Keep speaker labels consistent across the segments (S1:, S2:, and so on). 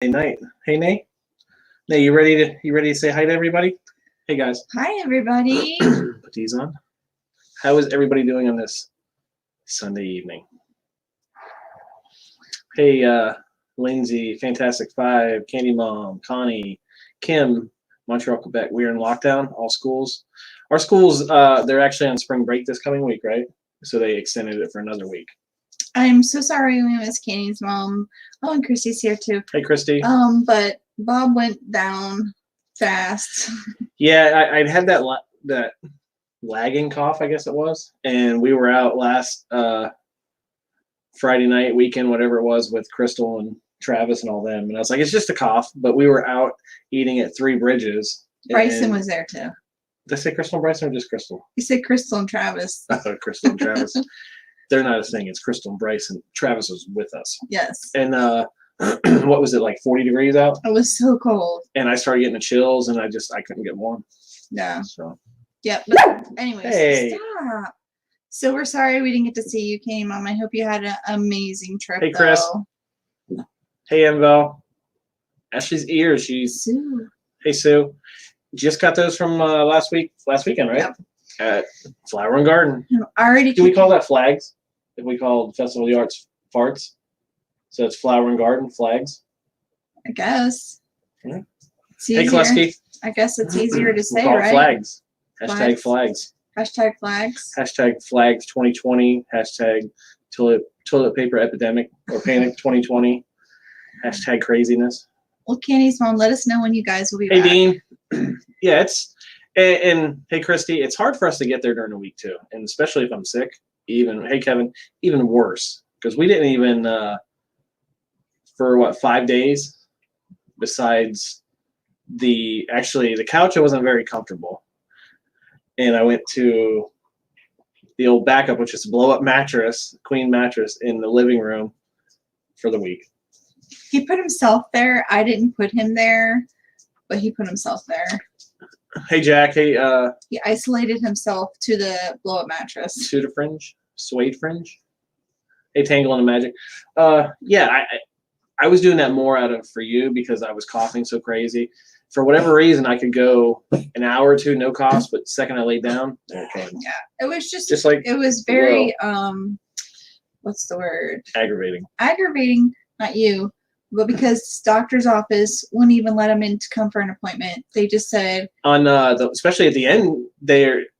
S1: Hey, Night. Hey, Nate. Nate, you ready to say hi to everybody? Hey, guys.
S2: Hi, everybody.
S1: Put these on. How is everybody doing on this Sunday evening? Hey, Lindsay, Fantastic Five, Candy Mom, Connie, Kim, Montreal, Quebec. We're in lockdown. All schools. Our schools, they're actually on spring break this coming week, right? So they extended it for another week.
S2: I'm so sorry we missed Kenny's mom. Oh, and Christy's here too.
S1: Hey, Christy.
S2: But Bob went down fast.
S1: Yeah, I'd had that lagging cough, I guess it was, and we were out last Friday night, weekend, whatever it was, with Crystal and Travis and all them, and I was like, it's just a cough, but we were out eating at Three Bridges.
S2: Bryson was there too.
S1: Did I say Crystal and Bryson or just Crystal?
S2: You said Crystal and Travis.
S1: I thought Crystal and Travis. They're not a thing. It's Crystal and Bryson. Travis was with us.
S2: Yes.
S1: And what was it, like 40 degrees out?
S2: It was so cold.
S1: And I started getting the chills, and I couldn't get warm.
S2: Yeah.
S1: So.
S2: Yep. But anyways,
S1: Hey.
S2: stop. So we're sorry we didn't get to see you, Kenny Mom. I hope you had an amazing trip.
S1: Hey, Chris.
S2: Though.
S1: Hey, Envel. Ashley's ears. She's.
S2: Sue.
S1: Hey, Sue. Just got those from last weekend, right?
S2: Yep.
S1: At Flower and Garden.
S2: I'm already.
S1: Do we call that flags? If we call Festival of the Arts farts? So it's Flower and Garden flags.
S2: I guess.
S1: Yeah.
S2: It's
S1: Hey,
S2: easier.
S1: Klusky.
S2: I guess it's easier to say,
S1: We'll call it
S2: right?
S1: flags.
S2: Flags.
S1: Hashtag flags.
S2: Hashtag flags.
S1: Hashtag flags 2020. Hashtag toilet paper epidemic or panic 2020. Hashtag craziness.
S2: Well, Kenny's mom, let us know when you guys will be
S1: Hey,
S2: back.
S1: Dean. Yeah, it's and hey, Christy, it's hard for us to get there during the week too, and especially if I'm sick. Hey, Kevin, even worse because we didn't even for 5 days. Besides the couch, I wasn't very comfortable, and I went to the old backup, which is a blow up mattress, queen mattress in the living room for the week.
S2: He put himself there. I didn't put him there, but he put himself there.
S1: Hey, Jack. Hey,
S2: he isolated himself to the blow up mattress.
S1: Suda fringe, suede fringe. Hey, Tangle and the Magic. Yeah, I was doing that more out of for you because I was coughing so crazy. For whatever reason, I could go an hour or two no coughs, but the second I laid down, there it came.
S2: Yeah, it was
S1: just like
S2: it was very what's the word?
S1: Aggravating.
S2: Aggravating, not you, but because doctor's office wouldn't even let him in to come for an appointment. They just said
S1: on especially at the end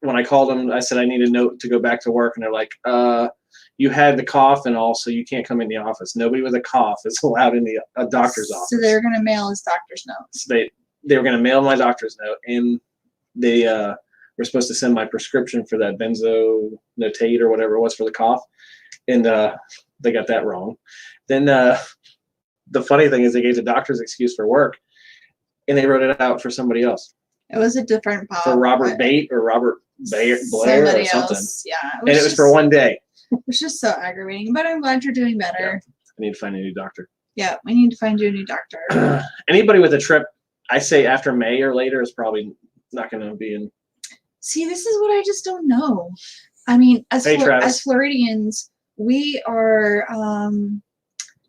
S1: when I called them, I said I need a note to go back to work, and they're like, you had the cough and all, so you can't come in the office. Nobody with a cough is allowed in a doctor's office.
S2: So they're gonna mail his doctor's note.
S1: So they were gonna mail my doctor's note, and they were supposed to send my prescription for that benzonatate or whatever it was for the cough, and they got that wrong. Then the funny thing is they gave the doctor's excuse for work, and they wrote it out for somebody else.
S2: It was a different Bob.
S1: For Robert Bate or Robert Blair or something.
S2: Yeah.
S1: And it was for one day.
S2: It was just so aggravating, but I'm glad you're doing better.
S1: Yeah. I need to find a new doctor.
S2: Yeah, we need to find you a new doctor.
S1: Anybody with a trip, I say after May or later, is probably not going to be in.
S2: See, this is what I just don't know. I mean, as Floridians, we are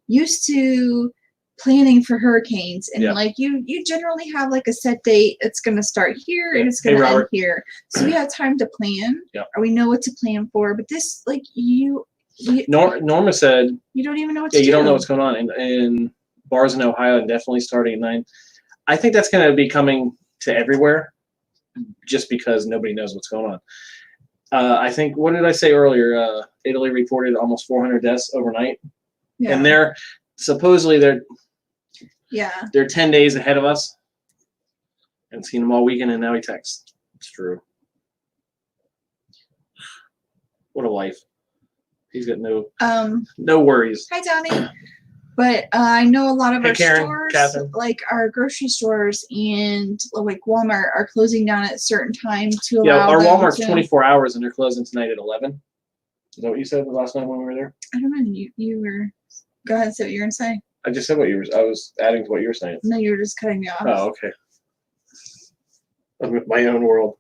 S2: used to planning for hurricanes, and like you generally have like a set date. It's going to start here and it's going to end here, so we have time to plan, or we know what to plan for. But this, like
S1: Norma said,
S2: you don't even know what to do.
S1: You don't know what's going on, and bars in Ohio definitely starting at 9. I think that's going to be coming to everywhere, just because nobody knows what's going on. I think, what did I say earlier? Italy reported almost 400 deaths overnight, and they're 10 days ahead of us. And seen them all weekend, and now he texts. It's true. What a life. He's got no worries.
S2: Hi, Donnie. But I know a lot of our
S1: Karen,
S2: stores,
S1: Catherine.
S2: like our grocery stores and like Walmart, are closing down at a certain time to allow
S1: our Walmart's 24 hours, and they're closing tonight at 11. Is that what you said the last night when we were there?
S2: I don't know. You were. Go ahead and say what you're gonna say.
S1: I just said I was adding to what you were saying.
S2: No, you were just cutting me off.
S1: Oh, okay. I'm in my own world.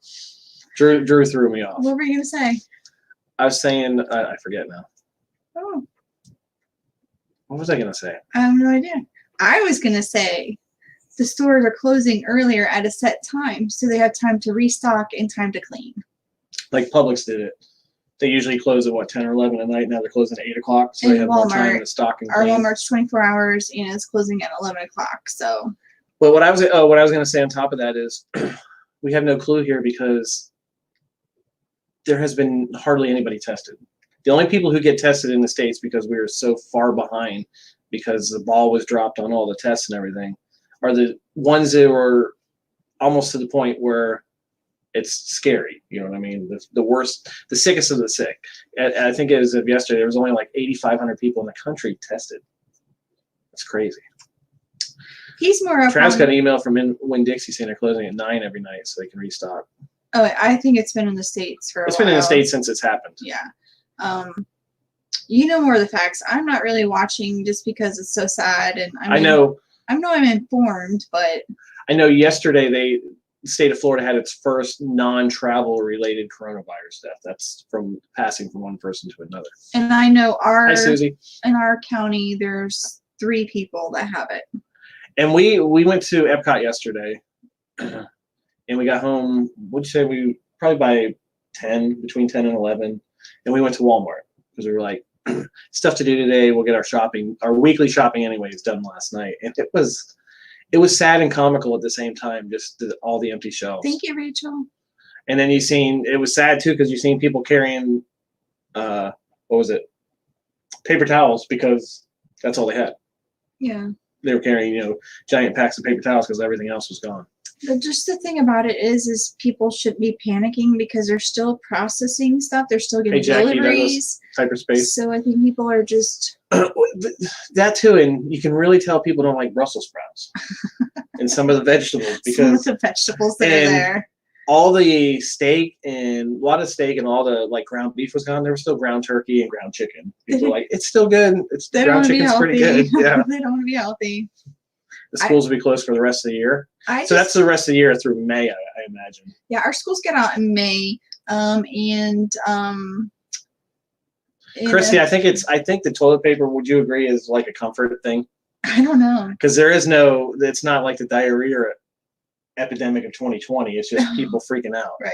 S1: Drew threw me off.
S2: What were you gonna say?
S1: I was saying, I forget now.
S2: Oh.
S1: What was I gonna say?
S2: I have no idea. I was going to say the stores are closing earlier at a set time, so they have time to restock and time to clean.
S1: Like Publix did it. They usually close at 10 or 11 at night. Now they're closing at 8 o'clock, so they have more time to stock and clean.
S2: Our Walmart's 24 hours and it's closing at 11 o'clock. So.
S1: Well, what I was going to say on top of that is, we have no clue here because there has been hardly anybody tested. The only people who get tested in the States, because we are so far behind, because the ball was dropped on all the tests and everything, are the ones that were almost to the point where it's scary. You know what I mean? The worst, the sickest of the sick. I think as of yesterday, there was only like 8,500 people in the country tested. That's crazy.
S2: He's more up.
S1: Travis got an email from Winn-Dixie saying they're closing at 9 every night so they can restock.
S2: Oh, I think it's been in the States for a while.
S1: It's been in the States since it's happened.
S2: Yeah. You know more of the facts. I'm not really watching just because it's so sad. And I know I'm informed, but
S1: I know yesterday the state of Florida had its first non-travel related coronavirus death. That's from passing from one person to another.
S2: And I know
S1: Hi, Susie.
S2: In our county, there's 3 people that have it.
S1: And we went to Epcot yesterday, and we got home. What'd you say? We probably by 10, between 10 and 11, and we went to Walmart because we were like, stuff to do today. We'll get our weekly shopping anyways done last night, and it was sad and comical at the same time. Just all the empty shelves.
S2: Thank you, Rachel.
S1: And then it was sad too because you seen people carrying, what was it? Paper towels because that's all they had.
S2: Yeah.
S1: They were carrying, giant packs of paper towels because everything else was gone.
S2: But just the thing about it is people shouldn't be panicking because they're still processing stuff. They're still getting deliveries.
S1: Hyperspace.
S2: So I think people are just
S1: that too, and you can really tell people don't like Brussels sprouts and some of the vegetables because
S2: some of the vegetables that are there.
S1: All the steak and a lot of steak and all the ground beef was gone. There was still ground turkey and ground chicken. People were like, it's still good. Ground chicken's pretty good. Yeah.
S2: They don't want to be healthy.
S1: The schools will be closed for the rest of the year. So that's the rest of the year through May, I imagine.
S2: Yeah, our schools get out in May,
S1: Christy, I think the toilet paper, would you agree, is like a comfort thing?
S2: I don't know.
S1: Because it's not like the diarrhea epidemic of 2020. It's just people freaking out.
S2: Right.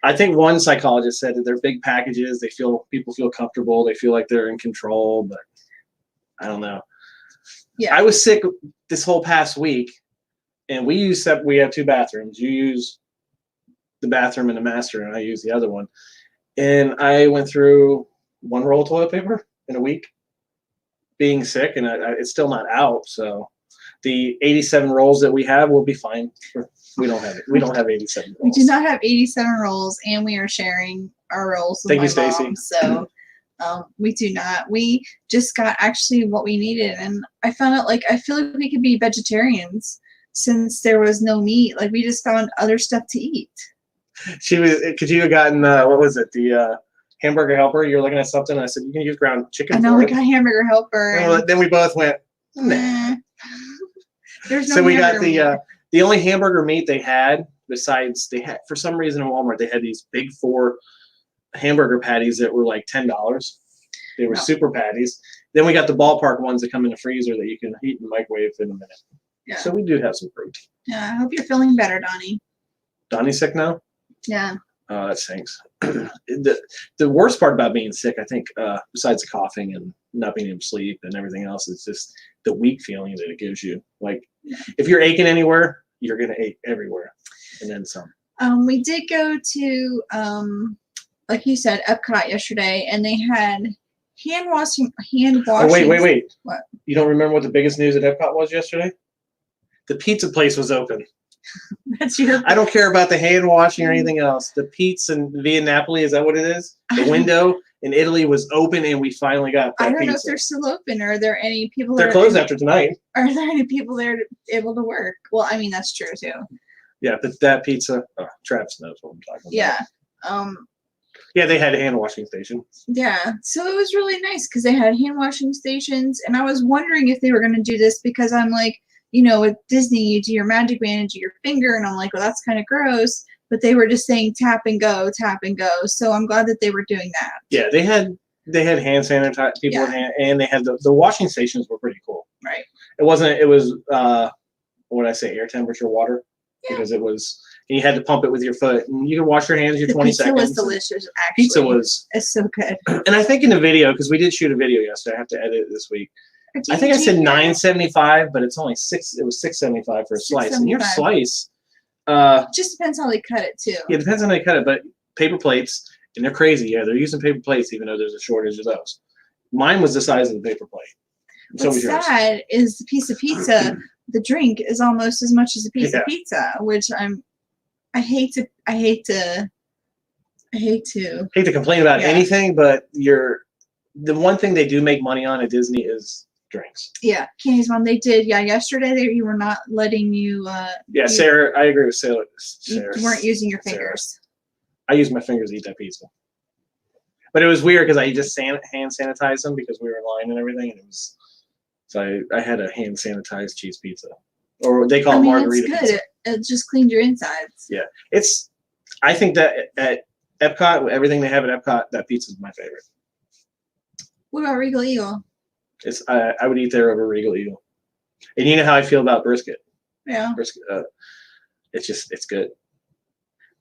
S1: I think one psychologist said that they're big packages. People feel comfortable. They feel like they're in control, but I don't know. Yeah. I was sick this whole past week, and we have 2 bathrooms. You use the bathroom in the master, and I use the other one. And I went through 1 roll of toilet paper in a week being sick, and it's still not out. So the 87 rolls that we have will be fine. We don't have it. We don't have 87 rolls.
S2: We do not have 87 rolls, and we are sharing our rolls with
S1: Thank
S2: my
S1: you, Stacy.
S2: mom. So we do not. We just got actually what we needed, and I found out I feel like we could be vegetarians since there was no meat. We just found other stuff to eat.
S1: Could you have gotten what was it? The hamburger helper. You're looking at something. And I said you can use ground chicken.
S2: I know we got a hamburger helper.
S1: And then we both went. Nah.
S2: There's no.
S1: So we got the only hamburger meat they had. Besides, they had for some reason in Walmart they had these big 4 hamburger patties that were like $10. They were super patties. Then we got the ballpark ones that come in the freezer that you can heat in the microwave in a minute. Yeah. So we do have some protein.
S2: Yeah, I hope you're feeling better, Donnie.
S1: Donnie's sick now?
S2: Yeah.
S1: Oh, that stinks. The worst part about being sick, I think, besides the coughing and not being able to sleep and everything else, is just the weak feeling that it gives you. If you're aching anywhere, you're going to ache everywhere. And then some.
S2: We did go to, like you said, Epcot yesterday, and they had hand washing.
S1: Oh, wait.
S2: What?
S1: You don't remember what the biggest news at Epcot was yesterday? The pizza place was open.
S2: That's your.
S1: I don't care about the hand washing or anything else. The pizza in Via Napoli, is that what it is? The window in Italy was open, and we finally got that
S2: I don't
S1: pizza.
S2: know if they're still open. Are there any people?
S1: They're closed after tonight.
S2: Are there any people there able to work? Well, I mean that's true too.
S1: Yeah, but that pizza. Oh, Travis knows what I'm talking about.
S2: Yeah.
S1: Yeah, they had a hand washing station.
S2: Yeah, so it was really nice because they had hand washing stations, and I was wondering if they were going to do this because I'm like, with Disney, you do your magic band into your finger, and I'm like, well, that's kind of gross. But they were just saying tap and go. So I'm glad that they were doing that.
S1: Yeah, they had hand sanitizer people, and they had the washing stations were pretty cool.
S2: Right.
S1: It wasn't. It was what did I say? Air temperature water, because it was. And you had to pump it with your foot, and you can wash your hands. Your 20 seconds.
S2: Pizza was delicious. Actually,
S1: pizza was.
S2: It's so good.
S1: And I think in the video, because we did shoot a video yesterday, I have to edit it this week. I think I said $9.75, but it's only $6. It was $6.75 for a slice, and your slice.
S2: Just depends how they cut it too.
S1: Yeah, it depends on how they cut it, but paper plates, and they're crazy. Yeah, they're using paper plates, even though there's a shortage of those. Mine was the size of the paper plate. So
S2: What's sad is the piece of pizza. The drink is almost as much as a piece of pizza, which I hate to
S1: complain about anything, but the one thing they do make money on at Disney is drinks.
S2: Yeah, Candy's mom, they did. Yeah, yesterday you were not letting you.
S1: Sarah, I agree with Sarah.
S2: You weren't using your fingers.
S1: I used my fingers to eat that pizza. But it was weird because I just hand sanitized them because we were in line and everything, and it was. So I had a hand sanitized cheese pizza, or they call it margarita
S2: it's good.
S1: pizza.
S2: It just cleaned your insides.
S1: Yeah, I think that at Epcot, everything they have at Epcot, that pizza is my favorite.
S2: What about Regal Eagle?
S1: I would eat there over Regal Eagle, and you know how I feel about brisket.
S2: Yeah,
S1: brisket. It's good.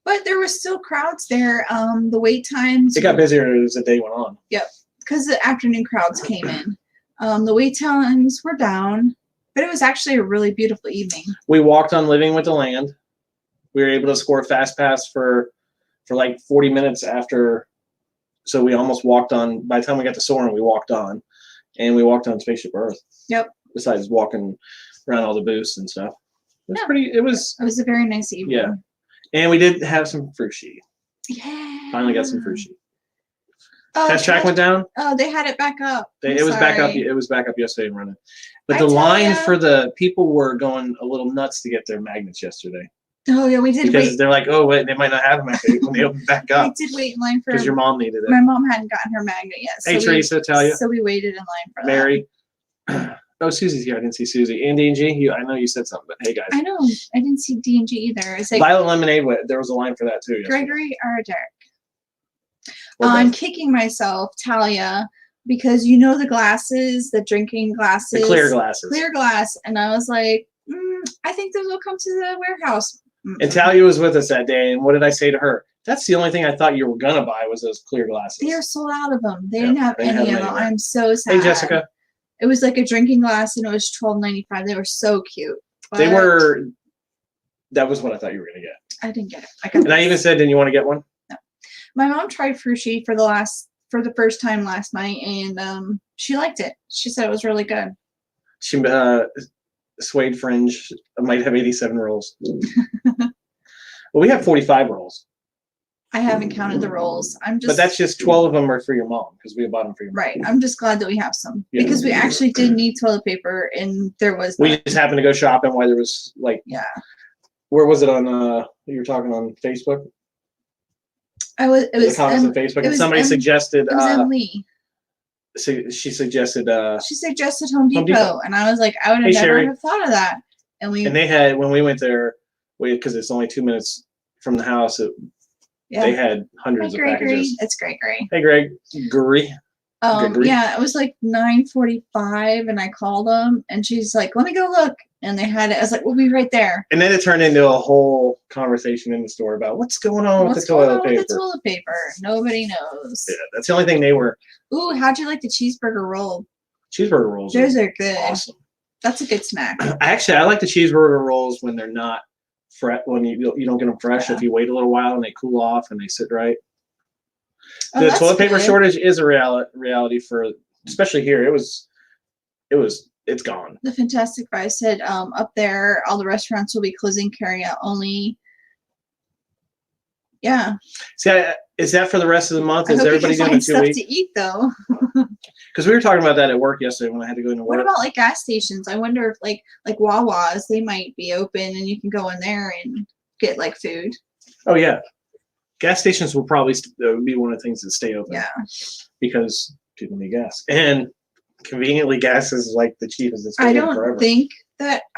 S2: But there were still crowds there. The wait times.
S1: It got busier as the day went on.
S2: Yep, because the afternoon crowds came in. The wait times were down, but it was actually a really beautiful evening. We
S1: walked on Living with the Land. We were able to score a fast pass for like 40 minutes after. So we almost walked on. By the time we got to Soarin', we walked on, and we walked on Spaceship Earth.
S2: Yep.
S1: Besides walking around all the booths and stuff, it was pretty. It was
S2: a very nice evening.
S1: Yeah, and we did have some frushi.
S2: Yeah.
S1: Finally got some frushi. Test track went down.
S2: Oh, they had it back up.
S1: It was back up. It was back up yesterday and running. But the line for the people were going a little nuts to get their magnets yesterday.
S2: Oh yeah, we did.
S1: Because they're like, oh wait, they might not have them when they open back up.
S2: We did wait in line for.
S1: Because your mom needed it.
S2: My mom hadn't gotten her magnet yet.
S1: So hey Teresa, tell you.
S2: So we waited in line for
S1: Mary. Oh, Susie's here. I didn't see Susie. And D&G. I know you said something, but hey guys.
S2: I know. I didn't see D&G either. It's like
S1: Violet Lemonade. There was a line for that too. Yesterday.
S2: Gregory or Derek. I'm kicking myself, Talia, because you know the glasses, the drinking glasses,
S1: the clear glasses,
S2: clear glass, and I was like, I think those will come to the warehouse.
S1: And Talia was with us that day, and what did I say to her? That's the only thing I thought you were gonna buy was those clear glasses.
S2: They are sold out of them. They didn't have any of them. I'm so sad.
S1: Hey Jessica.
S2: It was like a drinking glass, and it was $12.95. They were so cute.
S1: They were. That was what I thought you were gonna get.
S2: I didn't get it.
S1: And I even said, "Didn't you want to get one?"
S2: No. My mom tried frushi for the first time last night, and she liked it. She said it was really good.
S1: She suede fringe might have 87 rolls. Well, we have 45 rolls.
S2: I haven't counted the rolls.
S1: But that's just 12 of them are for your mom because we bought them for your mom.
S2: Right. I'm just glad that we have some because we actually did need toilet paper, and there was.
S1: We just happened to go shopping while there was like.
S2: Yeah.
S1: Where was it on? You were talking on Facebook.
S2: It was
S1: comments on Facebook, and somebody suggested.
S2: It was Emily.
S1: She suggested.
S2: She suggested Home Depot, and I was like, I would have never have thought of that. And they had
S1: when we went there, because it's only 2 minutes from the house. They had hundreds of packages.
S2: It's Gregory.
S1: Hey, Gregory.
S2: Yeah, it was like 9:45, and I called them, and she's like, "Let me go look." And they had it. I was like, "We'll be right there."
S1: And then it turned into a whole conversation in the store about what's going on with the toilet paper.
S2: With the toilet paper? Nobody knows.
S1: Yeah, that's the only thing they were.
S2: Ooh, how'd you like the cheeseburger roll?
S1: Cheeseburger rolls.
S2: Those are good.
S1: Awesome.
S2: That's a good snack.
S1: I like the cheeseburger rolls when they're not fresh. When you don't get them fresh, if you wait a little while and they cool off and they sit right. The toilet paper shortage is a reality for, especially here. It's gone.
S2: The Fantastic Five said up there, all the restaurants will be closing carry out only. Yeah.
S1: See, is that for the rest of the month? Is everybody doing 2 weeks?
S2: Stuff to eat though.
S1: Because we were talking about that at work yesterday when I had to go into work.
S2: What about like gas stations? I wonder if like Wawa's, they might be open and you can go in there and get like food.
S1: Oh yeah, gas stations will probably be one of the things that stay open.
S2: Yeah.
S1: Because people need gas, and conveniently, gas is like the cheapest. It's
S2: I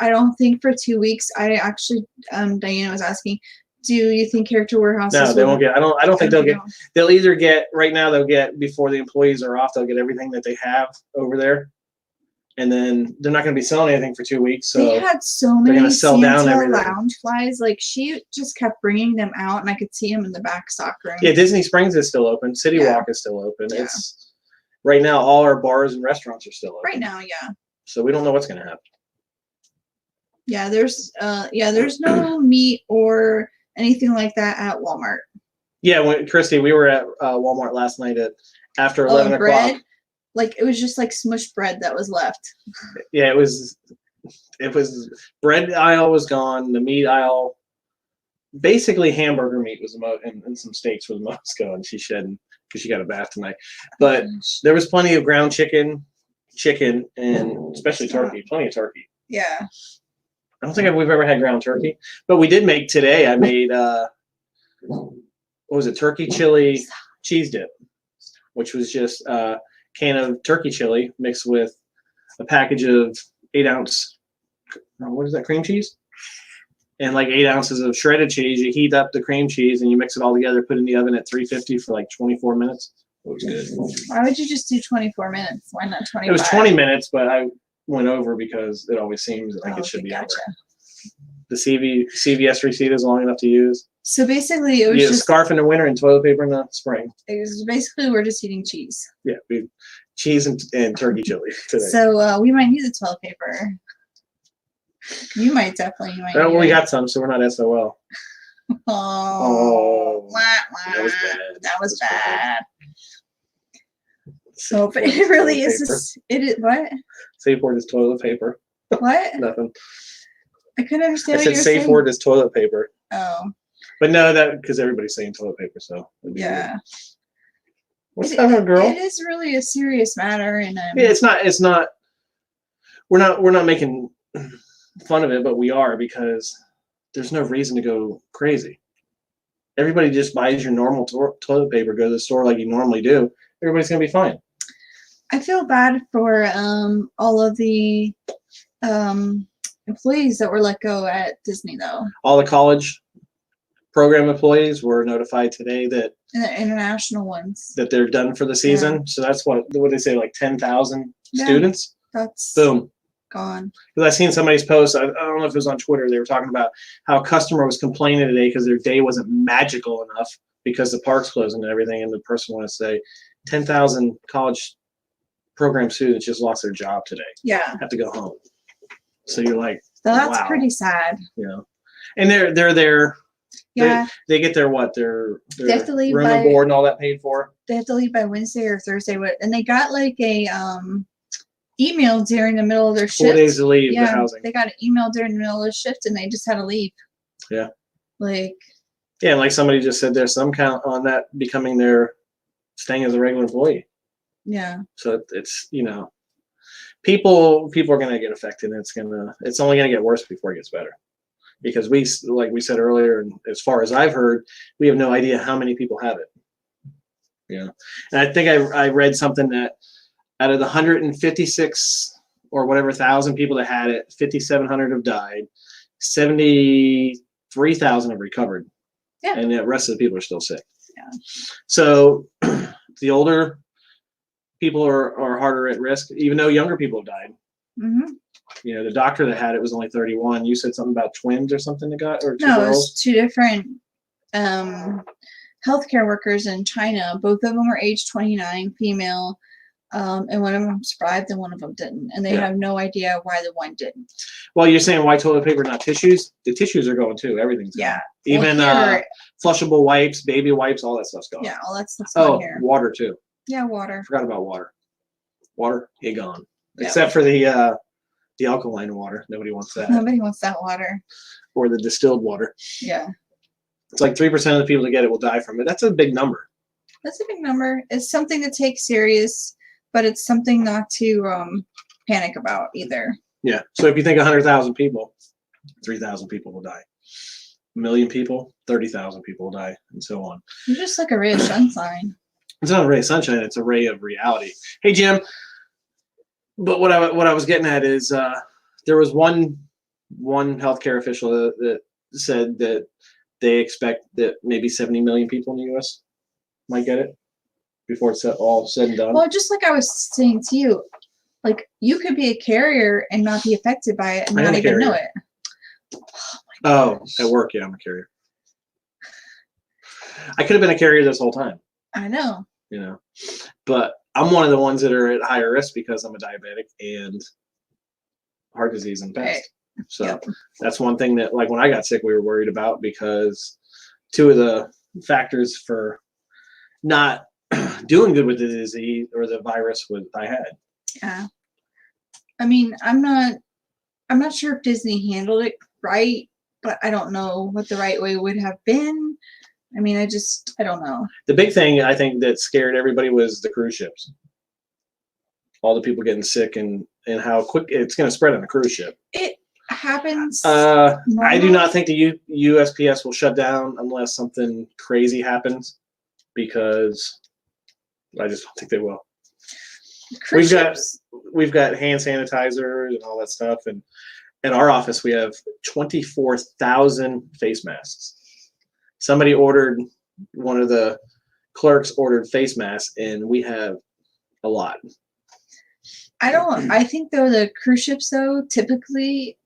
S2: don't think for 2 weeks. I actually, Diana was asking, do you think Character Warehouses?
S1: No, they won't get. I don't think they'll get. They'll either get right now. They'll get before the employees are off. They'll get everything that they have over there, and then they're not going to be selling anything for 2 weeks. So
S2: they had so many Santa lounge flies. Like she just kept bringing them out, and I could see them in the back stock room.
S1: Yeah, Disney Springs is still open. City Walk is still open. Yeah. It's right now. All our bars and restaurants are still open.
S2: Right now, yeah.
S1: So we don't know what's going to happen.
S2: Yeah, there's no meat or anything like that at Walmart.
S1: Yeah, Christy, we were at Walmart last night after 11 o'clock.
S2: Like it was just like smushed bread that was left.
S1: Yeah, it was bread aisle was gone. The meat aisle, basically hamburger meat was the most, and some steaks were the most gone. She shed because she got a bath tonight. But there was plenty of ground chicken, and especially turkey. Plenty of turkey.
S2: Yeah.
S1: I don't think we've ever had ground turkey, but we did make today. I made what was it? Turkey chili cheese dip, which was just a can of turkey chili mixed with a package of 8-ounce, what is that, cream cheese? And like 8 ounces of shredded cheese. You heat up the cream cheese and you mix it all together, put it in the oven at 350 for like 24 minutes. It was good.
S2: Why would you just do 24 minutes? Why not 25?
S1: It was 20 minutes, but I went over because it always seems like it should be over. The CVS receipt is long enough to use.
S2: So basically, it was
S1: just
S2: a
S1: scarf in the winter and toilet paper in the spring.
S2: It was basically we're just eating cheese.
S1: Yeah, cheese and turkey chili today.
S2: So we might need the toilet paper. You might definitely.
S1: Well, we got some, so we're not SOL.
S2: Oh,
S1: that was bad.
S2: That was bad. So, but it really is. It is what?
S1: Safe word is toilet paper.
S2: What?
S1: Nothing.
S2: I couldn't understand.
S1: I said safe word is toilet paper.
S2: Oh.
S1: But no, that because everybody's saying toilet paper, so
S2: yeah.
S1: Weird. What's up, girl?
S2: It is really a serious matter, and
S1: yeah, it's not. We're not making fun of it, but we are because there's no reason to go crazy. Everybody just buys your normal toilet paper, go to the store like you normally do. Everybody's gonna be fine.
S2: I feel bad for all of the employees that were let go at Disney, though.
S1: All the college program employees were notified today that
S2: and the international ones
S1: that they're done for the season. Yeah. So that's what they say, like 10,000 students.
S2: That's
S1: boom,
S2: gone.
S1: Because I seen somebody's post. I don't know if it was on Twitter. They were talking about how a customer was complaining today because their day wasn't magical enough because the park's closing and everything. And the person wanted to say 10,000 college program students just lost their job today.
S2: Yeah,
S1: have to go home. So you're like,
S2: so that's
S1: wow.
S2: Pretty sad.
S1: Yeah, and they're there.
S2: Yeah,
S1: they get their what? Their
S2: they have to leave
S1: room and board and all that paid for.
S2: They have to leave by Wednesday or Thursday. And they got like a email during the middle of their shift.
S1: 4 days to leave the housing.
S2: They got an email during the middle of the shift and they just had to leave.
S1: Yeah.
S2: Like.
S1: Yeah, and like somebody just said, there's some count on that becoming their staying as a regular employee.
S2: Yeah.
S1: So it's people are gonna get affected, and it's only gonna get worse before it gets better. Because like we said earlier, and as far as I've heard, we have no idea how many people have it. Yeah, and I think I read something that out of the 156 or whatever thousand people that had it, 5,700 have died, 73,000 have recovered, and the rest of the people are still sick.
S2: Yeah.
S1: So the older people are harder at risk, even though younger people have died.
S2: Mm-hmm.
S1: The doctor that had it was only 31. You said something about twins or something that got, or two
S2: no,
S1: girls?
S2: It was two different healthcare workers in China. Both of them were age 29, female, and one of them survived and one of them didn't. And they have no idea why the one didn't.
S1: Well, you're saying why toilet paper, not tissues? The tissues are going too. Everything's going. Even flushable wipes, baby wipes, all that stuff's going.
S2: Yeah, all that stuff's going here.
S1: Water too.
S2: Yeah, water.
S1: Forgot about water. Water, it gone. Except for the alkaline water. Nobody wants that.
S2: Nobody wants that water.
S1: Or the distilled water.
S2: Yeah.
S1: It's like 3% of the people that get it will die from it. That's a big number.
S2: That's a big number. It's something to take serious, but it's something not to panic about either.
S1: Yeah. So if you think 100,000 people, 3,000 people will die. 1 million people, 30,000 people will die, and so on.
S2: You're just like a ray of sunshine.
S1: It's not a ray of sunshine. It's a ray of reality. Hey, Jim. But what I was getting at is there was one healthcare official that said that they expect that maybe 70 million people in the U.S. might get it before it's all said and done.
S2: Well, just like I was saying to you, Like, you could be a carrier and not be affected by it and not even know it.
S1: Oh, at work, yeah, I'm a carrier. I could have been a carrier this whole time.
S2: I know.
S1: You know, but I'm one of the ones that are at higher risk because I'm a diabetic and heart disease and past. Right. So that's one thing that, like, when I got sick, we were worried about, because two of the factors for not doing good with the disease or the virus I had.
S2: Yeah. I mean, I'm not sure if Disney handled it right, but I don't know what the right way would have been. I mean, I don't know.
S1: The big thing I think that scared everybody was the cruise ships. All the people getting sick and how quick it's going to spread on a cruise ship.
S2: It happens.
S1: I do not think the USPS will shut down unless something crazy happens, because I just don't think they will. We've got hand sanitizer and all that stuff, and in our office we have 24,000 face masks. Somebody ordered, one of the clerks ordered face masks, and we have a lot.
S2: I think though the cruise ships though, typically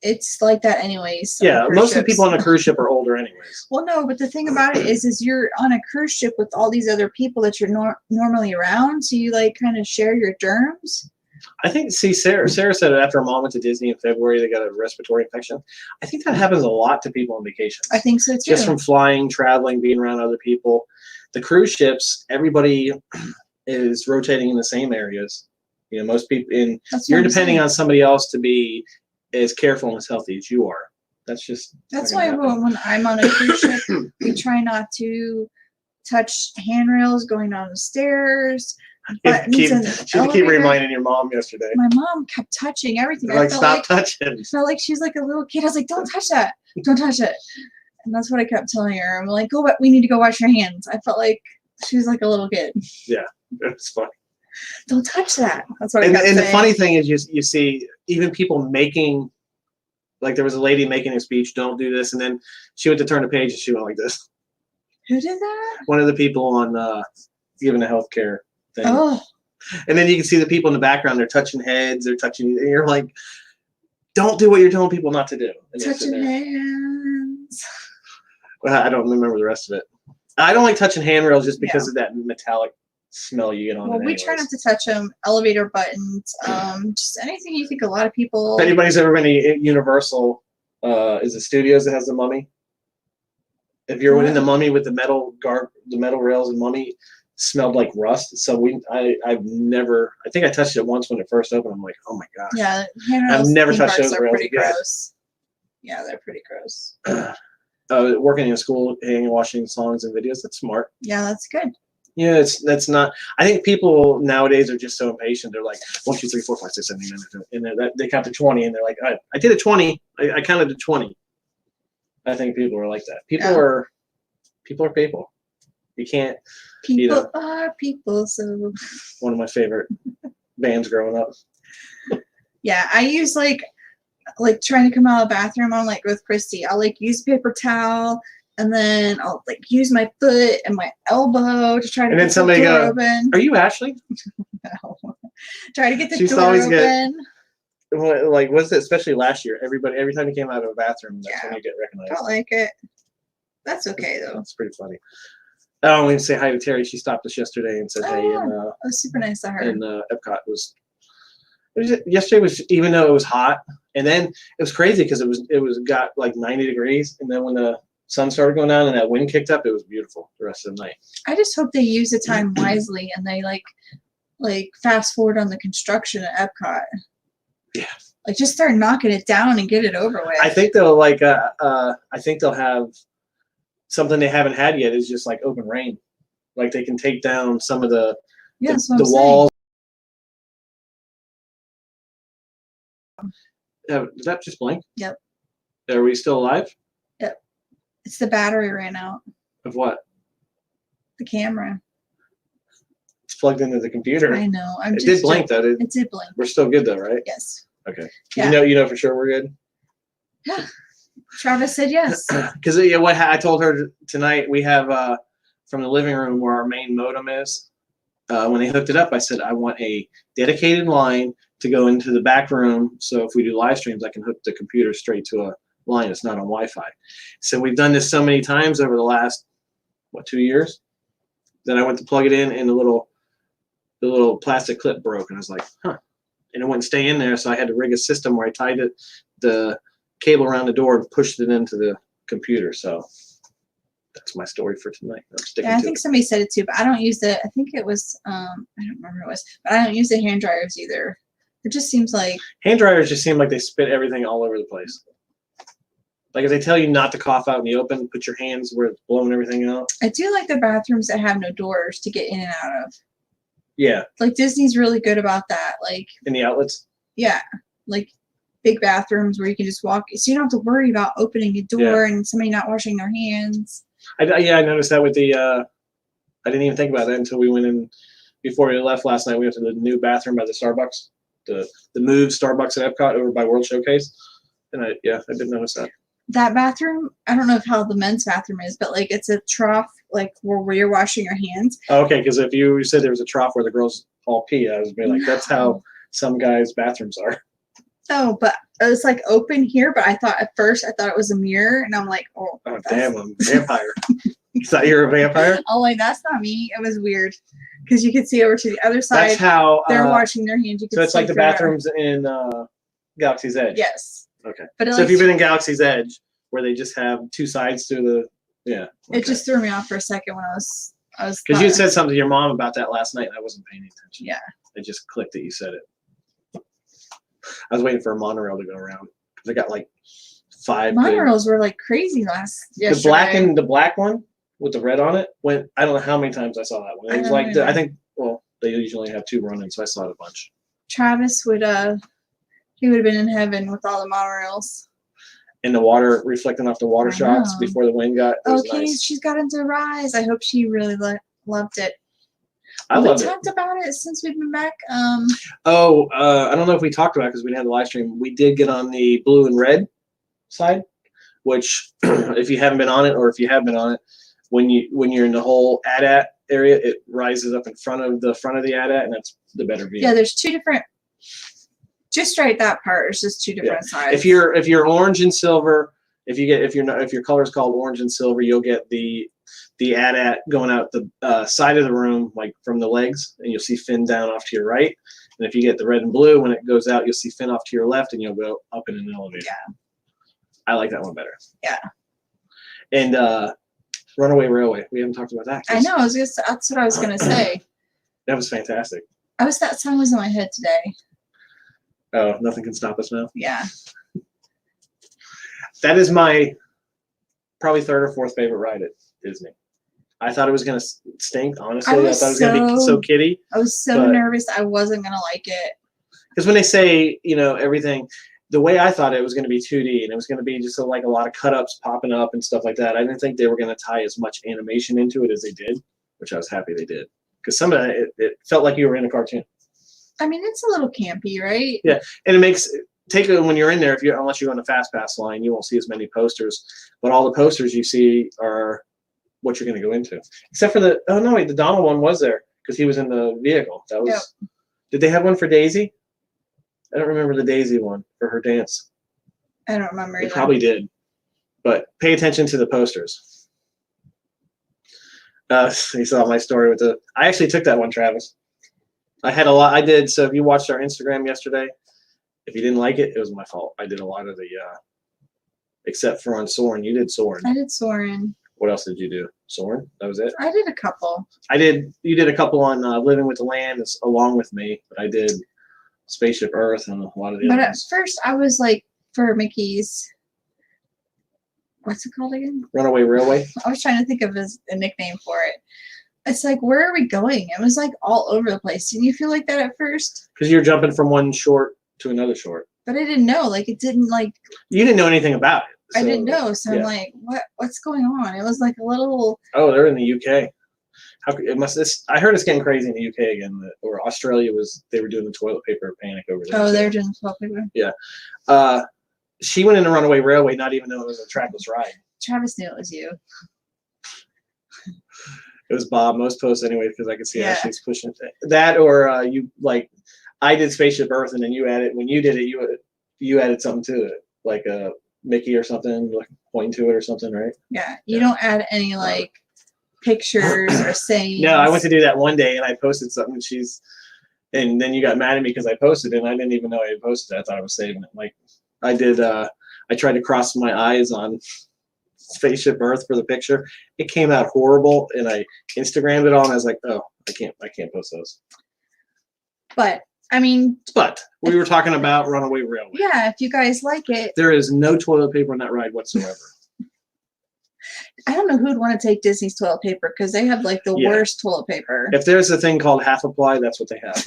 S2: it's like that anyways.
S1: Yeah, most of the people on a cruise ship are older anyways.
S2: Well, no, but the thing about it is you're on a cruise ship with all these other people that you're normally around, so you like kind of share your germs.
S1: I think, Sarah said after her mom went to Disney in February, they got a respiratory infection. I think that happens a lot to people on vacation.
S2: I think so too.
S1: Just from flying, traveling, being around other people. The cruise ships, everybody is rotating in the same areas. You know, most people you're depending on somebody else to be as careful and as healthy as you are. That's
S2: why when I'm on a cruise ship, we try not to touch handrails going down the stairs.
S1: She keep reminding your mom yesterday.
S2: My mom kept touching everything.
S1: Like, stop touching.
S2: I felt like she's like a little kid. I was like, don't touch that. Don't touch it. And that's what I kept telling her. I'm like, we need to go wash your hands. I felt like she was like a little kid.
S1: Yeah, it's funny.
S2: Don't touch that. That's what I kept saying.
S1: The funny thing is, you see even people making, like, there was a lady making a speech, don't do this, and then she went to turn the page and she went like this.
S2: Who did that?
S1: One of the people on giving a healthcare thing.
S2: Oh.
S1: And then you can see the people in the background, they're touching heads, and you're like, don't do what you're telling people not to do.
S2: Touching hands.
S1: Well, I don't remember the rest of it. I don't like touching handrails just because of that metallic smell you get on it.
S2: Well, we try not to touch them. Elevator buttons, just anything you think a lot of people.
S1: If anybody's ever been to Universal, is it Studios that has the Mummy? If you're in the Mummy with the metal rails and Mummy, smelled like rust. So I've never. I think I touched it once when it first opened. I'm like, oh my gosh.
S2: Yeah,
S1: I've never touched those rails.
S2: Pretty gross. Yeah, they're pretty gross.
S1: Working in a school, hanging, watching songs and videos. That's smart.
S2: Yeah, that's good.
S1: Yeah, that's not. I think people nowadays are just so impatient. They're like 1, 2, 3, 4, 5, 6, 7, 8, 9, 10, and they count to 20, and they're like, I did a 20. I counted to 20. I think people are like that. People are people. You can't.
S2: People are people. So
S1: one of my favorite bands growing up.
S2: Yeah, I use like trying to come out of the bathroom. I'm like with Christy. I'll like use paper towel. And then I'll like use my foot and my elbow to try to get the door open.
S1: Are you Ashley?
S2: No. Try to get the door open.
S1: Like, was it especially last year? Every time you came out of a bathroom, that's when you get recognized.
S2: I don't like it. That's okay though.
S1: It's pretty funny. I want to say hi to Terry. She stopped us yesterday and said, "Hey." And,
S2: it was super nice of her.
S1: And Epcot yesterday was, even though it was hot, and then it was crazy because it got like 90 degrees, and then when the sun started going down and that wind kicked up, it was beautiful the rest of the night.
S2: I just hope they use the time wisely and they like fast forward on the construction at Epcot.
S1: Yeah.
S2: Like, just start knocking it down and get it over with.
S1: I think they'll they'll have something they haven't had yet, is just like open rain. Like, they can take down some of the walls. Did that just blink?
S2: Yep.
S1: Are we still alive?
S2: Yep. It's the battery ran out.
S1: Of what?
S2: The camera.
S1: It's plugged into the computer.
S2: I know.
S1: It did blink though.
S2: It did blink.
S1: We're still good though, right?
S2: Yes.
S1: Okay.
S2: Yeah.
S1: You know for sure we're good?
S2: Yeah. Travis said yes.
S1: Because I told her tonight, we have from the living room where our main modem is, when they hooked it up, I said, I want a dedicated line to go into the back room. So if we do live streams, I can hook the computer straight to a line. It's not on Wi-Fi. So we've done this so many times over the last, 2 years? Then I went to plug it in, and the little plastic clip broke. And I was like, huh. And it wouldn't stay in there. So I had to rig a system where I tied the cable around the door and pushed it into the computer. So that's my story for tonight. I'm sticking
S2: I
S1: to
S2: think
S1: it.
S2: somebody said it too, but I don't use I think it was, I don't remember who it was, but I don't use the hand dryers either. It just seems like.
S1: Hand dryers just seem like they spit everything all over the place. Like if they tell you not to cough out in the open, put your hands where it's blowing everything out.
S2: I do like the bathrooms that have no doors to get in and out of.
S1: Yeah.
S2: Like Disney's really good about that. Like
S1: in the outlets?
S2: Yeah. Like big bathrooms where you can just walk. So you don't have to worry about opening a door and somebody not washing their hands.
S1: I noticed that with the, I didn't even think about that until we went in, before we left last night. We went to the new bathroom by the Starbucks, the move Starbucks at Epcot over by World Showcase. And I did notice that.
S2: That bathroom, I don't know how the men's bathroom is, but like it's a trough, like where you're washing your hands.
S1: Oh, okay, because if you said there was a trough where the girls all pee, I was like, that's how some guys' bathrooms are.
S2: No, but it was like open here, but at first I thought it was a mirror, and I'm like, oh
S1: damn, I'm a vampire. You thought you were a vampire?
S2: I'm like, that's not me. It was weird because you could see over to the other side.
S1: That's how
S2: they're washing their hands.
S1: So it's like the bathrooms in Galaxy's Edge.
S2: Yes.
S1: Okay. But so if you've been in Galaxy's Edge, where they just have two sides to the Okay.
S2: It just threw me off for a second when I was.
S1: Because you said something to your mom about that last night, and I wasn't paying attention.
S2: Yeah. It
S1: just clicked that you said it. I was waiting for a monorail to go around. They got like 5.
S2: Monorails were like crazy yesterday.
S1: The black one with the red on it went. I don't know how many times I saw that one. It was like I think. Well, they usually have 2 running, so I saw it a bunch.
S2: Travis would he would have been in heaven with all the monorails.
S1: And the water reflecting off the water shots before the wind got.
S2: Okay,
S1: nice.
S2: She's got into Rise. I hope she really loved it.
S1: I loved it.
S2: We talked about it since we've been back.
S1: I don't know if we talked about it because we didn't have the live stream. We did get on the blue and red side, which if you haven't been on it, or if you have been on it, when you're in the whole AT-AT area, it rises up in front of the AT-AT, and that's the better view.
S2: Yeah, there's 2 different. Just right that part. It's just 2 different sides.
S1: If you're orange and silver, if your color is called orange and silver, you'll get the AT-AT going out the side of the room, like from the legs, and you'll see Finn down off to your right. And if you get the red and blue, when it goes out, you'll see Finn off to your left, and you'll go up in an elevator.
S2: Yeah.
S1: I like that one better.
S2: Yeah.
S1: And Runaway Railway. We haven't talked about that.
S2: I know. That's what I was gonna say.
S1: That was fantastic.
S2: That song was in my head today.
S1: Oh, Nothing Can Stop Us Now?
S2: Yeah.
S1: That is my probably 3rd or 4th favorite ride at Disney. I thought it was going to stink, honestly. I thought it was going to be so kiddie.
S2: I was so nervous I wasn't going to like it.
S1: Because when they say, everything, the way I thought it was going to be 2D, and it was going to be just like a lot of cut-ups popping up and stuff like that. I didn't think they were going to tie as much animation into it as they did, which I was happy they did. Because some of it felt like you were in a cartoon.
S2: I mean, it's a little campy, right?
S1: Yeah, and it makes when you're in there. Unless you're on the fast pass line, you won't see as many posters. But all the posters you see are what you're going to go into, except for the Donald one was there because he was in the vehicle. That was. Yep. Did they have one for Daisy? I don't remember the Daisy one for her dance.
S2: I don't remember.
S1: They probably did, but pay attention to the posters. You saw my story with I actually took that one, Travis. I had a lot. I did. So if you watched our Instagram yesterday, if you didn't like it, it was my fault. I did a lot of the, except for on Soarin'. You did Soarin'.
S2: I did Soarin'.
S1: What else did you do? Soarin'? That was it?
S2: I did a couple.
S1: You did a couple on Living with the Land along with me, but I did Spaceship Earth and a lot of the other ones.
S2: But at first I was like, for Mickey's, what's it called again?
S1: Runaway Railway.
S2: I was trying to think of a nickname for it. It's like, where are we going? It was like all over the place. Didn't you feel like that at first?
S1: Because you're jumping from one short to another short.
S2: But I didn't know. Like, it didn't like.
S1: You didn't know anything about it.
S2: So, I didn't know. So I'm like, what's going on? It was like a little.
S1: Oh, they're in the UK. I heard it's getting crazy in the UK again. Or Australia they were doing the toilet paper panic over there.
S2: Oh, they're doing the toilet paper?
S1: Yeah. She went into Runaway Railway not even though it was a trackless ride.
S2: Travis knew it was you.
S1: It was Bob. Most posts anyway, because I could see Ashley's pushing that, or you like. I did Spaceship Earth, and then you added when you did it, you added something to it, like a Mickey or something, like pointing to it or something, right?
S2: Yeah, you don't add any like pictures or sayings.
S1: No, I went to do that one day, and I posted something. And then you got mad at me because I posted it, and I didn't even know I had posted it. I thought I was saving it. Like I did. I tried to cross my eyes on Spaceship Earth for the picture. It came out horrible, and I Instagrammed it all, and I was like, oh, I can't post those.
S2: But I mean,
S1: we were talking about Runaway Railway.
S2: Yeah, if you guys like it.
S1: There is no toilet paper on that ride whatsoever.
S2: I don't know who'd want to take Disney's toilet paper because they have like the worst toilet paper.
S1: If there's a thing called half apply, that's what they have.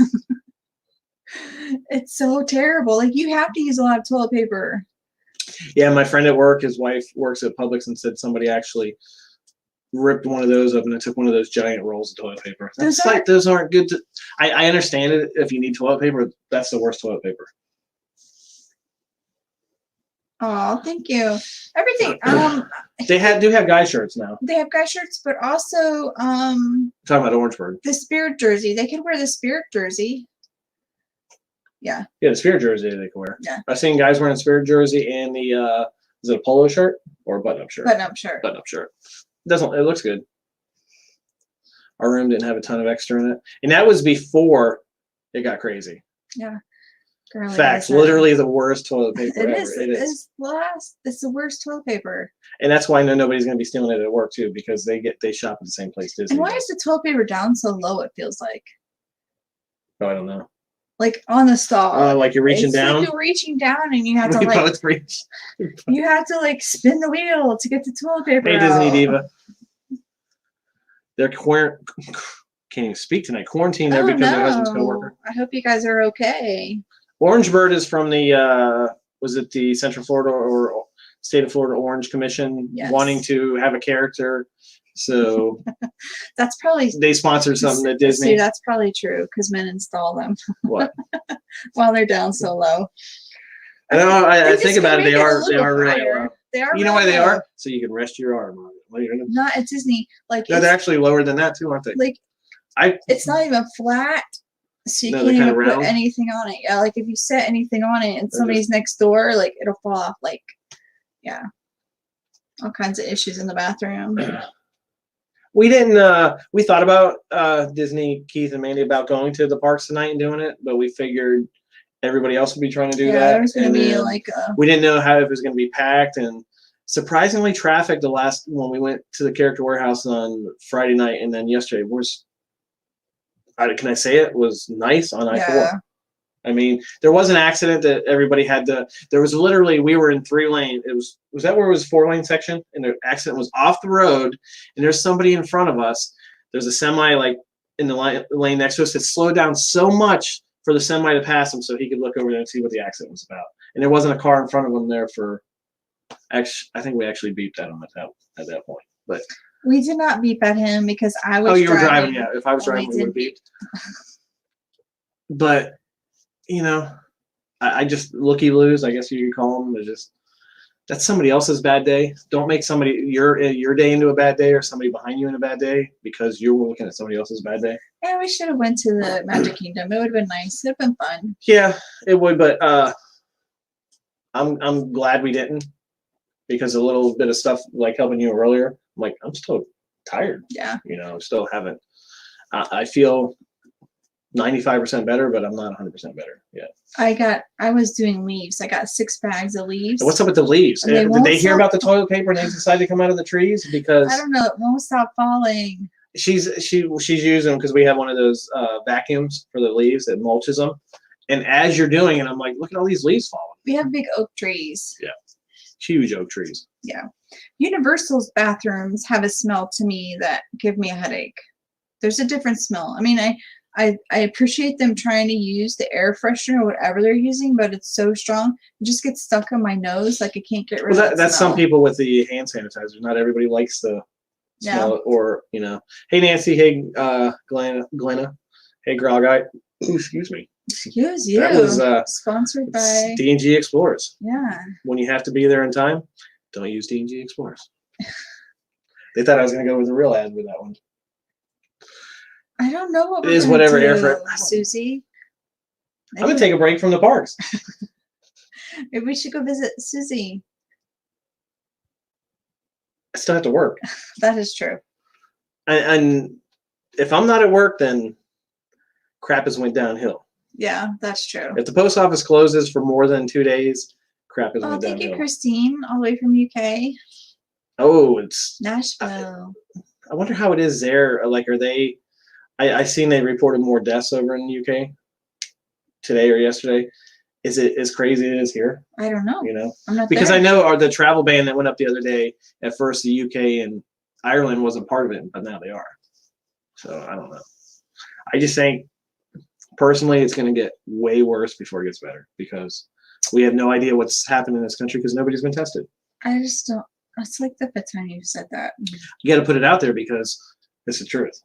S2: It's so terrible. Like you have to use a lot of toilet paper.
S1: Yeah, my friend at work, his wife works at Publix, and said somebody actually ripped one of those up and it took one of those giant rolls of toilet paper. Those aren't good to. I understand it if you need toilet paper. That's the worst toilet paper.
S2: Oh, thank you. Everything.
S1: They do have guy shirts now.
S2: They have guy shirts, but also
S1: talking about Orangeburg.
S2: The Spirit jersey. They could wear the Spirit jersey. Yeah.
S1: Yeah, the Spirit jersey they can wear.
S2: Yeah.
S1: I've seen guys wearing the Spirit jersey and the is it a polo shirt or a button-up shirt?
S2: Button-up shirt.
S1: Button-up shirt. It looks good. Our room didn't have a ton of extra in it, and that was before it got crazy.
S2: Yeah.
S1: Girly facts. Literally the worst toilet paper ever.
S2: It's the worst toilet paper.
S1: And that's why I know nobody's going to be stealing it at work too, because they shop at the same place Disney.
S2: And why is the toilet paper down so low? It feels like.
S1: Oh, I don't know.
S2: Like on the stall.
S1: Like you're reaching down.
S2: Like you're reaching down, and you have to like. You have to like spin the wheel to get the toilet paper.
S1: Hey, Disney Diva. They're can't even speak tonight. Quarantined there because their husband's coworker.
S2: I hope you guys are okay.
S1: Orangebird is from the was it the Central Florida or State of Florida Orange Commission wanting to have a character. So
S2: that's probably
S1: they sponsored something at Disney.
S2: See, that's probably true because men install them.
S1: What?
S2: While they're down so low.
S1: I know. I think about it. They are really low.
S2: They are.
S1: You know why they are? So you can rest your arm on it later.
S2: Not at Disney. Like
S1: no, they're actually lower than that too, aren't they?
S2: Like it's not even flat. So you can't even put anything on it. Yeah, like if you set anything on it and somebody's next door, like it'll fall off. Like, yeah, all kinds of issues in the bathroom.
S1: We didn't. We thought about Disney, Keith and Mandy, about going to the parks tonight and doing it, but we figured everybody else would be trying to do that.
S2: Yeah, there's going to be like.
S1: We didn't know how if it was going to be packed, and surprisingly, traffic when we went to the Character Warehouse on Friday night, and then yesterday was. Can I say it was nice on I-4? I mean, there was an accident that everybody had to. There was literally we were in 3-lane. It was that where it was 4-lane section, and the accident was off the road, and there's somebody in front of us. There's a semi like in the lane next to us that slowed down so much for the semi to pass him, so he could look over there and see what the accident was about. And there wasn't a car in front of him there for. I think we actually beeped at him at that point, but.
S2: We did not beep at him because I was.
S1: Oh, you were driving, yeah. If I was driving, we would have beeped. But, I just looky-loos, I guess you could call them. That's somebody else's bad day. Don't make your day into a bad day or somebody behind you in a bad day because you were looking at somebody else's bad day.
S2: Yeah, we should have went to the Magic Kingdom. It would have been nice. It would have been fun.
S1: Yeah, it would, but I'm glad we didn't because a little bit of stuff like helping you earlier. I'm like, I'm still tired.
S2: Yeah.
S1: I still haven't. I feel 95% better, but I'm not 100% better yet.
S2: I was doing leaves. I got 6 bags of leaves.
S1: And what's up with the leaves? Did they hear about the toilet paper and they decided to come out of the trees? Because
S2: I don't know. It won't stop falling.
S1: She's using them because we have one of those vacuums for the leaves that mulches them. And as you're doing it, I'm like, look at all these leaves falling.
S2: We have big oak trees.
S1: Yeah. Huge oak trees.
S2: Yeah. Universal's bathrooms have a smell to me that give me a headache. There's a different smell. I mean, I appreciate them trying to use the air freshener or whatever they're using, but it's so strong. It just gets stuck on my nose. Like I can't get rid of that
S1: that's
S2: smell.
S1: Some people with the hand sanitizer. Not everybody likes the smell or, Hey, Nancy. Hey, Glenna. Hey, Grog Guy. Excuse me.
S2: Excuse you.
S1: That was
S2: sponsored by
S1: D&G Explorers.
S2: Yeah.
S1: When you have to be there in time, don't use D&G Explorers. They thought I was going to go with a real ad with that one.
S2: I don't know what
S1: it is. Whatever air for
S2: Susie.
S1: I'm gonna take a break from the parks.
S2: Maybe we should go visit Susie.
S1: I still have to work.
S2: That is true.
S1: And if I'm not at work, then crap has went downhill.
S2: Yeah, that's true.
S1: If the post office closes for more than 2 days, crap has went downhill.
S2: Thank you, Christine, all the way from UK.
S1: Oh, it's
S2: Nashville.
S1: I wonder how it is there. Like, are they? I seen they reported more deaths over in the UK today or yesterday. Is it as crazy as it is here?
S2: I don't know.
S1: You know,
S2: I'm not
S1: because
S2: there.
S1: I know the travel ban that went up the other day. At first, the UK and Ireland wasn't part of it, but now they are. So I don't know. I just think personally, it's going to get way worse before it gets better because we have no idea what's happened in this country because nobody's been tested.
S2: I just don't. It's like the fifth time you've said that.
S1: You got to put it out there because it's the truth.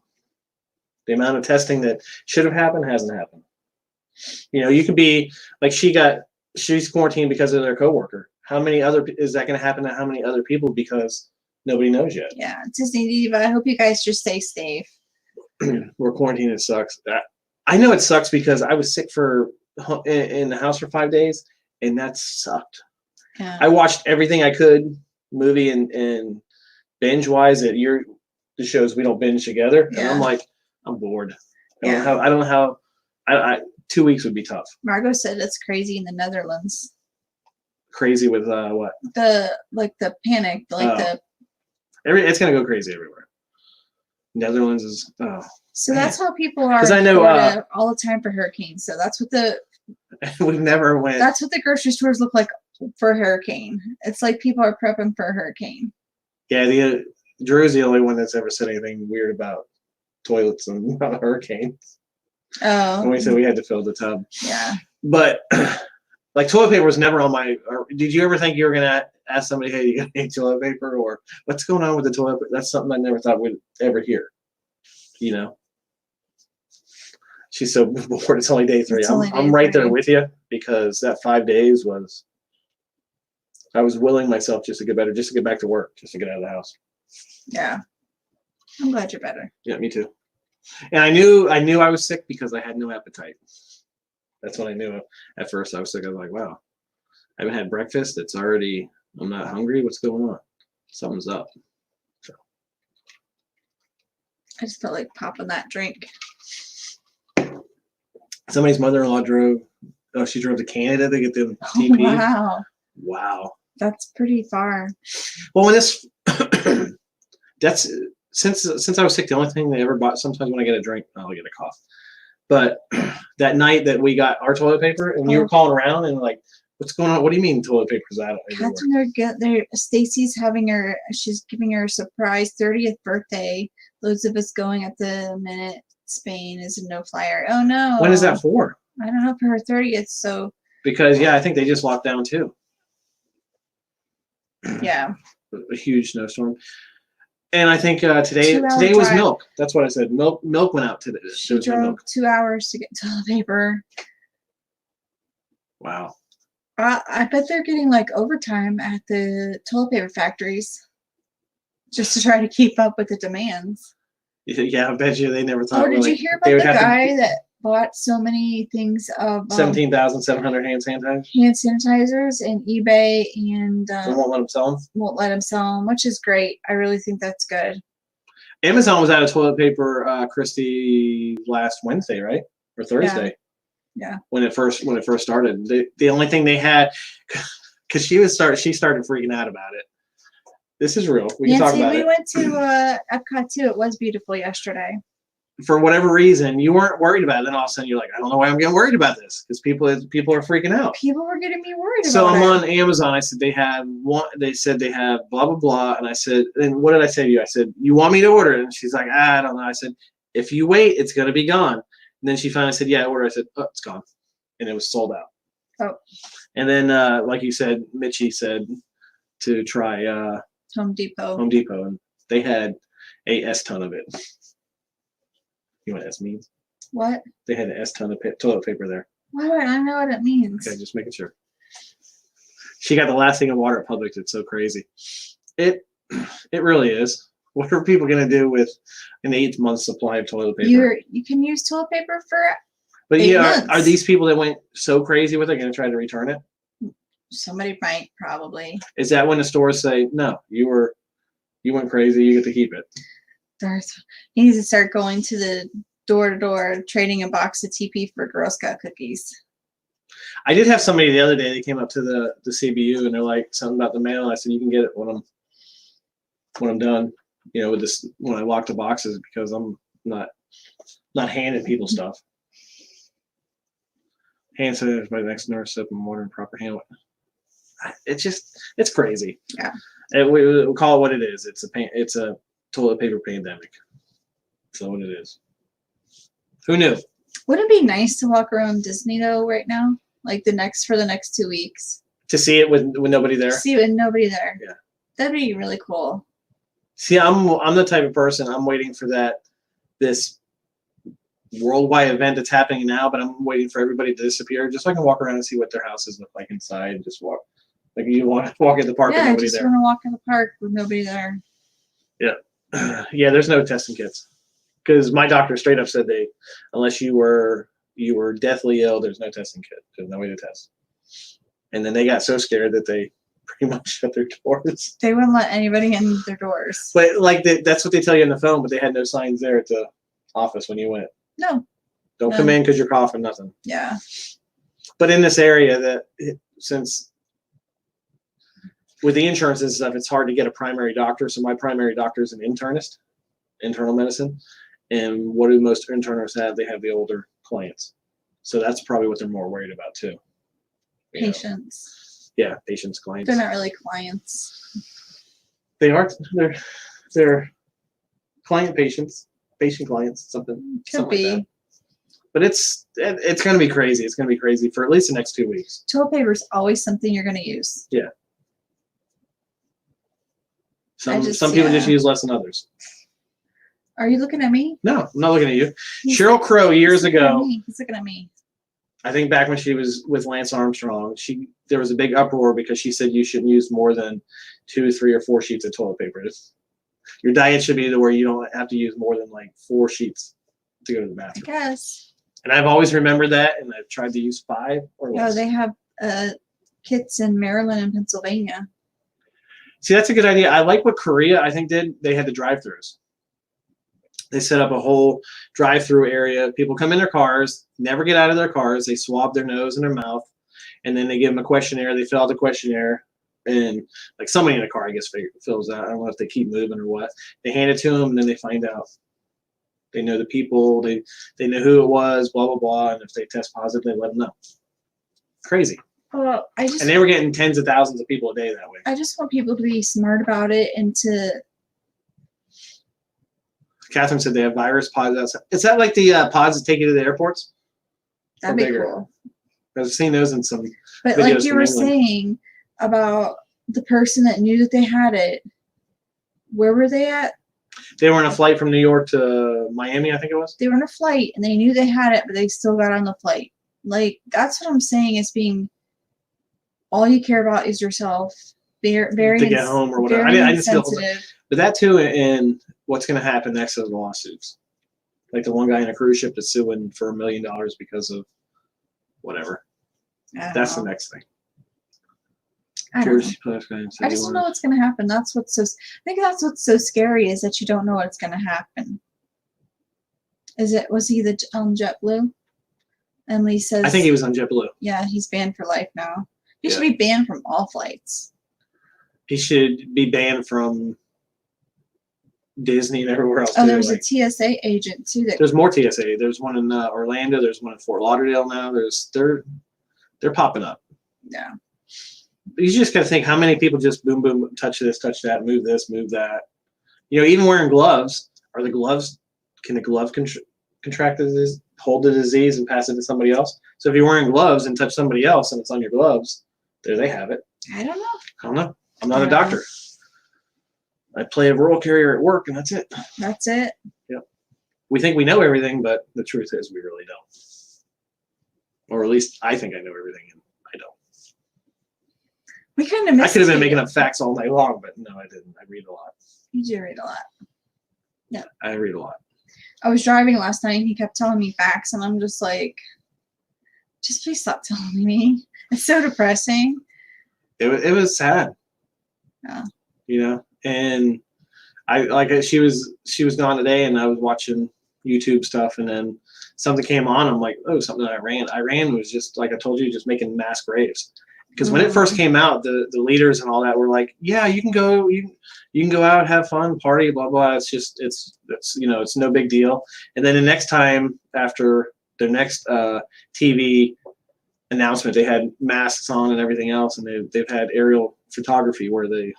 S1: The amount of testing that should have happened hasn't happened. You know, you could be like she's quarantined because of their coworker. How many other is that going to happen to how many other people because nobody knows yet?
S2: Yeah, Disney Diva. I hope you guys just stay safe.
S1: We're quarantined. It sucks. I know it sucks because I was sick in the house for 5 days, and that sucked.
S2: Yeah.
S1: I watched everything I could, movie and binge wise. The shows we don't binge together, and I'm like, I'm bored. I don't know how. I 2 weeks would be tough.
S2: Margot said it's crazy in the Netherlands.
S1: Crazy with what?
S2: The panic,
S1: it's gonna go crazy everywhere. Netherlands is
S2: So that's how people are.
S1: Because I know
S2: all the time for hurricanes. So that's what
S1: we've never went.
S2: That's what the grocery stores look like for a hurricane. It's like people are prepping for a hurricane.
S1: Yeah, Drew's the only one that's ever said anything weird about toilets and about hurricanes.
S2: Oh.
S1: When we said we had to fill the tub.
S2: Yeah.
S1: But like toilet paper was never on my. Did you ever think you were gonna ask somebody, "Hey, you got any toilet paper?" Or what's going on with the toilet paper? That's something I never thought we'd ever hear. You know. She's so bored. It's only day 3. I'm right there with you because that 5 days was. I was willing myself just to get better, just to get back to work, just to get out of the house.
S2: Yeah. I'm glad you're better.
S1: Yeah, me too. And I knew I was sick because I had no appetite. That's what I knew. At first I was sick. I was like, wow, I haven't had breakfast. I'm not hungry. What's going on? Something's up. So.
S2: I just felt like popping that drink.
S1: Somebody's mother-in-law drove to Canada to get the TP.
S2: Wow.
S1: Wow.
S2: That's pretty far.
S1: Well, when that's since I was sick, the only thing they ever bought, sometimes when I get a drink, I'll get a cough. But that night that we got our toilet paper and you were calling around and like, what's going on? What do you mean toilet paper's out everywhere?
S2: Stacy's she's giving her a surprise 30th birthday. Loads of us going at the minute. Spain is a no-flyer. Oh no.
S1: When is that for?
S2: I don't know, for her 30th, so.
S1: Because I think they just locked down too.
S2: Yeah.
S1: A huge snowstorm. And I think today was milk. That's what I said. Milk went out today.
S2: She drove 2 hours to get toilet paper.
S1: Wow.
S2: I bet they're getting like overtime at the toilet paper factories just to try to keep up with the demands.
S1: Yeah, I bet you they never thought.
S2: Oh, did you hear about the guy that bought so many things of
S1: 17,700 hand sanitizers?
S2: Hand sanitizers and eBay and
S1: won't let them sell them.
S2: Won't let them sell them, which is great. I really think that's good.
S1: Amazon was out of toilet paper, Christy, last Wednesday, right, or Thursday?
S2: Yeah.
S1: When it first started, the only thing they had, because she started freaking out about it. This is real. We can talk about it.
S2: We went to Epcot too. It was beautiful yesterday.
S1: For whatever reason, you weren't worried about it. Then all of a sudden, you're like, I don't know why I'm getting worried about this because people are freaking out.
S2: People were getting me worried about it.
S1: So I'm on Amazon. I said they have one. They said they have blah blah blah, and I said, and what did I say to you? I said, you want me to order it? And she's like, I don't know. I said, if you wait, it's gonna be gone. And then she finally said, yeah, order. I said, oh, it's gone, and it was sold out.
S2: Oh.
S1: And then, like you said, Mitchie said to try
S2: Home Depot,
S1: and they had a S ton of it. You know what S means?
S2: What?
S1: They had an S ton of toilet paper there.
S2: Why would I know what it means?
S1: Okay, just making sure. She got the last thing of water at Publix. It's so crazy. It really is. What are people going to do with an 8-month supply of toilet paper?
S2: You can use toilet paper for
S1: But
S2: 8
S1: yeah,
S2: months.
S1: are these people that went so crazy with it going to try to return it?
S2: Somebody might, probably.
S1: Is that when the stores say, no, you went crazy, you get to keep it?
S2: He needs to start going to the door-to-door, trading a box of TP for Girl Scout cookies.
S1: I did have somebody the other day, they came up to the CBU and they're like, something about the mail. And I said, you can get it when I'm done, you know, with this, when I lock the boxes, because I'm not handing people stuff. Hand sanitizer by the next nurse up and water and proper handling. It's crazy.
S2: Yeah.
S1: And we'll call it what it is. It's a toilet paper pandemic. That's what it is. Who knew?
S2: Would it be nice to walk around Disney though right now? Like for the next 2 weeks.
S1: To see it with nobody there?
S2: See it with nobody there.
S1: Yeah.
S2: That'd be really cool.
S1: See, I'm the type of person, I'm waiting for this worldwide event that's happening now, but I'm waiting for everybody to disappear just so I can walk around and see what their houses look like inside and just walk. Like you want to walk in the park with nobody there.
S2: Yeah, I just want to walk in the park with nobody there.
S1: Yeah. Yeah, there's no testing kits. Because my doctor straight up said unless you were deathly ill, there's no testing kit. There's no way to test. And then they got so scared that they pretty much shut their doors.
S2: They wouldn't let anybody in their doors.
S1: But like that's what they tell you on the phone, but they had no signs there at the office when you went.
S2: No.
S1: Don't come in because you're coughing, nothing.
S2: Yeah.
S1: But in this area, since with the insurance and stuff, it's hard to get a primary doctor. So my primary doctor is an internist, internal medicine. And what do most internists have? They have the older clients. So that's probably what they're more worried about too.
S2: Patients.
S1: Yeah, patients, clients.
S2: They're not really clients.
S1: They are. They're client patients, patient clients, something like that. But it's going to be crazy. It's going to be crazy for at least the next 2 weeks.
S2: Toilet paper is always something you're going to use.
S1: Yeah. Some people just use less than others.
S2: Are you looking at me?
S1: No, I'm not looking at you. Sheryl Crow years ago.
S2: He's looking at me.
S1: I think back when she was with Lance Armstrong, there was a big uproar because she said you shouldn't use more than 2, 3, or 4 sheets of toilet paper. Your diet should be to where you don't have to use more than like 4 sheets to go to the bathroom.
S2: I guess.
S1: And I've always remembered that, and I've tried to use 5 or less.
S2: No, they have kits in Maryland and Pennsylvania.
S1: See, that's a good idea. I like what Korea, I think, did. They had the drive-thrus. They set up a whole drive-through area. People come in their cars, never get out of their cars. They swab their nose and their mouth, and then they give them a questionnaire. They fill out the questionnaire, and like somebody in the car, I guess, fills out. I don't know if they keep moving or what. They hand it to them, and then they find out. They know the people. They know who it was, blah, blah, blah. And if they test positive, they let them know. Crazy.
S2: Well, and
S1: they were getting tens of thousands of people a day that way.
S2: I just want people to be smart about it and to.
S1: Catherine said they have virus pods outside. Is that like the pods that take you to the airports?
S2: That'd be cool.
S1: I've seen those in some.
S2: But like you were saying about the person that knew that they had it, where were they at?
S1: They were on a flight from New York to Miami, I think it was.
S2: They were on a flight and they knew they had it, but they still got on the flight. Like, that's what I'm saying is being, all you care about is yourself. Very
S1: to get home or whatever. I just feel, but that too, and what's going to happen next is lawsuits. Like the one guy in a cruise ship that's suing for $1 million because of whatever. That's the next thing.
S2: I just don't know what's going to happen. I think that's what's so scary is that you don't know what's going to happen. Was he on JetBlue? Emily says.
S1: I think he was on JetBlue.
S2: Yeah, he's banned for life now. He should be banned from all flights.
S1: He should be banned from Disney and everywhere else.
S2: Oh, there was a TSA agent too.
S1: There's more TSA. There's one in Orlando. There's one in Fort Lauderdale now. They're popping up.
S2: Yeah.
S1: You just got to think how many people just boom, boom, touch this, touch that, move this, move that. You know, even wearing gloves. Can the glove contract the disease, hold the disease, and pass it to somebody else? So if you're wearing gloves and touch somebody else and it's on your gloves, there they have it.
S2: I don't know.
S1: I'm not a doctor. I play a rural carrier at work, and that's it.
S2: That's it.
S1: Yep. We think we know everything, but the truth is we really don't. Or at least I think I know everything, and I don't.
S2: We couldn't have missed
S1: I could have been making up facts all night long, but no, I didn't. I read a lot.
S2: You do read a lot. Yeah.
S1: I read a lot.
S2: I was driving last night and he kept telling me facts, and I'm just like, just please stop telling me. It's so depressing.
S1: It was sad.
S2: Yeah.
S1: You know, and she was gone today, and I was watching YouTube stuff, and then something came on. I'm like, oh, something that Iran was just, like I told you, just making mass graves. Because when it first came out, the leaders and all that were like, yeah, you can go out, have fun, party, blah blah. It's it's no big deal. And then the next time after their next TV announcement, they had masks on and everything else, and they've had aerial photography where they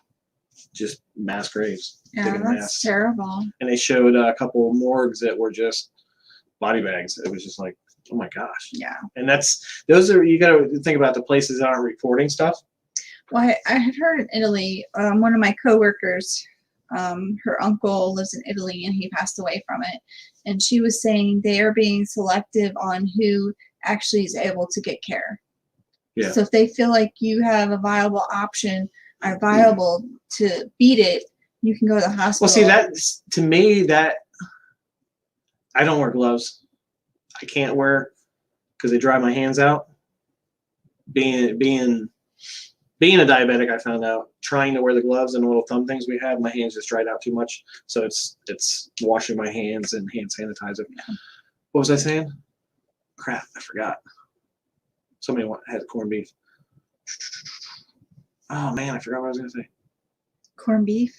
S1: just mass graves.
S2: Yeah, that's terrible.
S1: And they showed a couple morgues that were just body bags. It was just like, oh my gosh.
S2: Yeah.
S1: And you got to think about the places that aren't reporting stuff.
S2: Well, I had heard in Italy, one of my coworkers, her uncle lives in Italy and he passed away from it. And she was saying they are being selective on who actually is able to get care.
S1: Yeah.
S2: So if they feel like you have a viable option, are viable to beat it, you can go to the hospital.
S1: Well, see, that to me, that I don't wear gloves. I can't wear because they dry my hands out. Being a diabetic, I found out trying to wear the gloves and the little thumb things we have, my hands just dried out too much. So it's washing my hands and hand sanitizer.
S2: Yeah.
S1: What was I saying? Crap, I forgot. Somebody had corned beef. Oh man, I forgot what I was gonna say.
S2: Corned beef.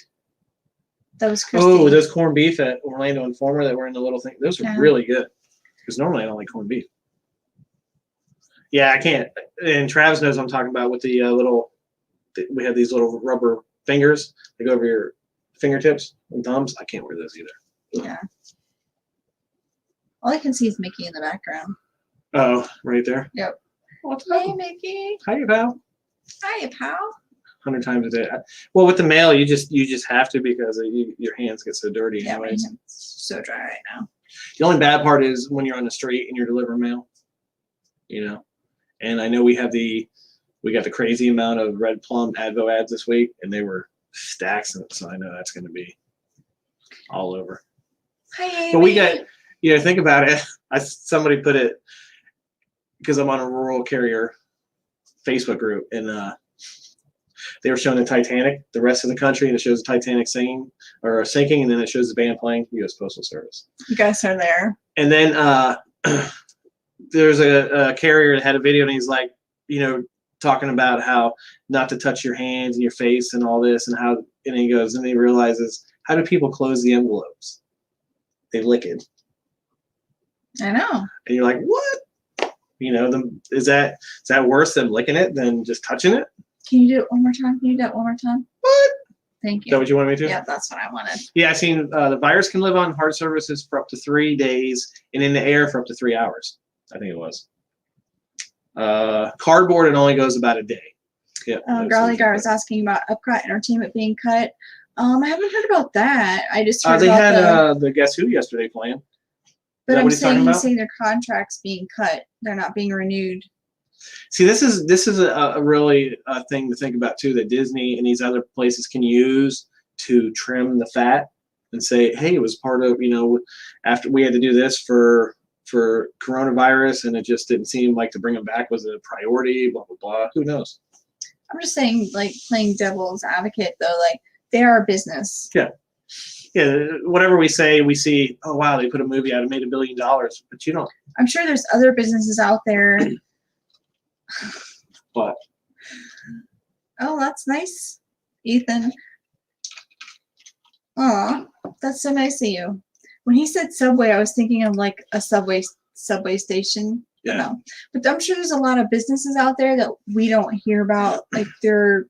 S2: That was Christy.
S1: Oh, those corned beef at Orlando Informer that were in the little thing. Those are really good. Because normally I don't like corned beef. Yeah, I can't. And Travis knows what I'm talking about with the we have these little rubber fingers that go over your fingertips and thumbs. I can't wear those either.
S2: Yeah. All I can see is Mickey in the background.
S1: Oh, right there.
S2: Yep.
S1: What's
S2: Hey, Mickey.
S1: Hiya, pal.
S2: Hiya, pal.
S1: 100 times a day. Well, with the mail, you just have to because your hands get so dirty.
S2: Yeah,
S1: anyways.
S2: my hands so dry right now.
S1: The only bad part is when you're on the street and you're delivering mail. And I know we got the crazy amount of Red Plum Advo ads this week, and they were stacks of it, so I know that's going to be all over.
S2: Hi, Amy.
S1: But we got, think about it. Somebody put it because I'm on a rural carrier Facebook group, and they were showing the Titanic, the rest of the country, and it shows the Titanic sinking, and then it shows the band playing, U.S. Postal Service.
S2: You guys are there.
S1: And then there's a carrier that had a video, and he's like, talking about how not to touch your hands and your face and all this, and he goes, and he realizes, how do people close the envelopes? They lick it.
S2: I know.
S1: And you're like, what? Is that worse than licking it than just touching it?
S2: Can you do it one more time? Can you do that one more time?
S1: What?
S2: Thank you.
S1: Is that what you wanted me to?
S2: Yeah, that's what I wanted.
S1: Yeah, I seen the virus can live on hard surfaces for up to 3 days and in the air for up to 3 hours. I think it was. Cardboard, it only goes about a day. Yeah.
S2: Growly Gar was asking about Epcot Entertainment being cut. I haven't heard about that. I just heard
S1: they
S2: about
S1: had the Guess Who yesterday playing.
S2: But I'm saying he's saying their contracts being cut. They're not being renewed.
S1: See, this is a really thing to think about too, that Disney and these other places can use to trim the fat and say, hey, it was part of, after we had to do this for coronavirus and it just didn't seem like to bring them back was a priority, blah, blah, blah. Who knows?
S2: I'm just saying, like, playing devil's advocate, though, like, they are a business.
S1: Yeah. Yeah, whatever we say, we see, oh, wow, they put a movie out and made $1 billion, but you don't.
S2: I'm sure there's other businesses out there.
S1: But.
S2: Oh, that's nice, Ethan. Aw, that's so nice of you. When he said Subway, I was thinking of, like, a subway station.
S1: Yeah.
S2: No. But I'm sure there's a lot of businesses out there that we don't hear about. Like, they're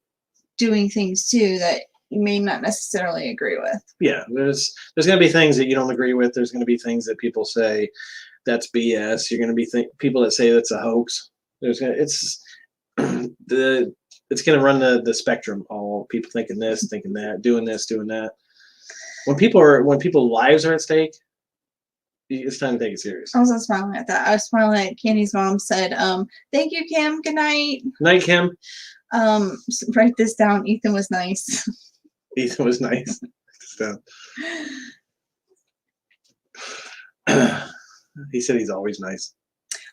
S2: doing things, too, that you may not necessarily agree with.
S1: Yeah, there's going to be things that you don't agree with. There's going to be things that people say that's BS. You're going to be people that say that's a hoax. It's going to run the spectrum. All people thinking this, thinking that, doing this, doing that. When people's lives are at stake, it's time to take it serious.
S2: I wasn't smiling at that. I was smiling at Candy's mom said, "Thank you, Kim. Good night."
S1: Night, Kim.
S2: Write this down. Ethan was nice.
S1: Ethan was nice. He said he's always nice.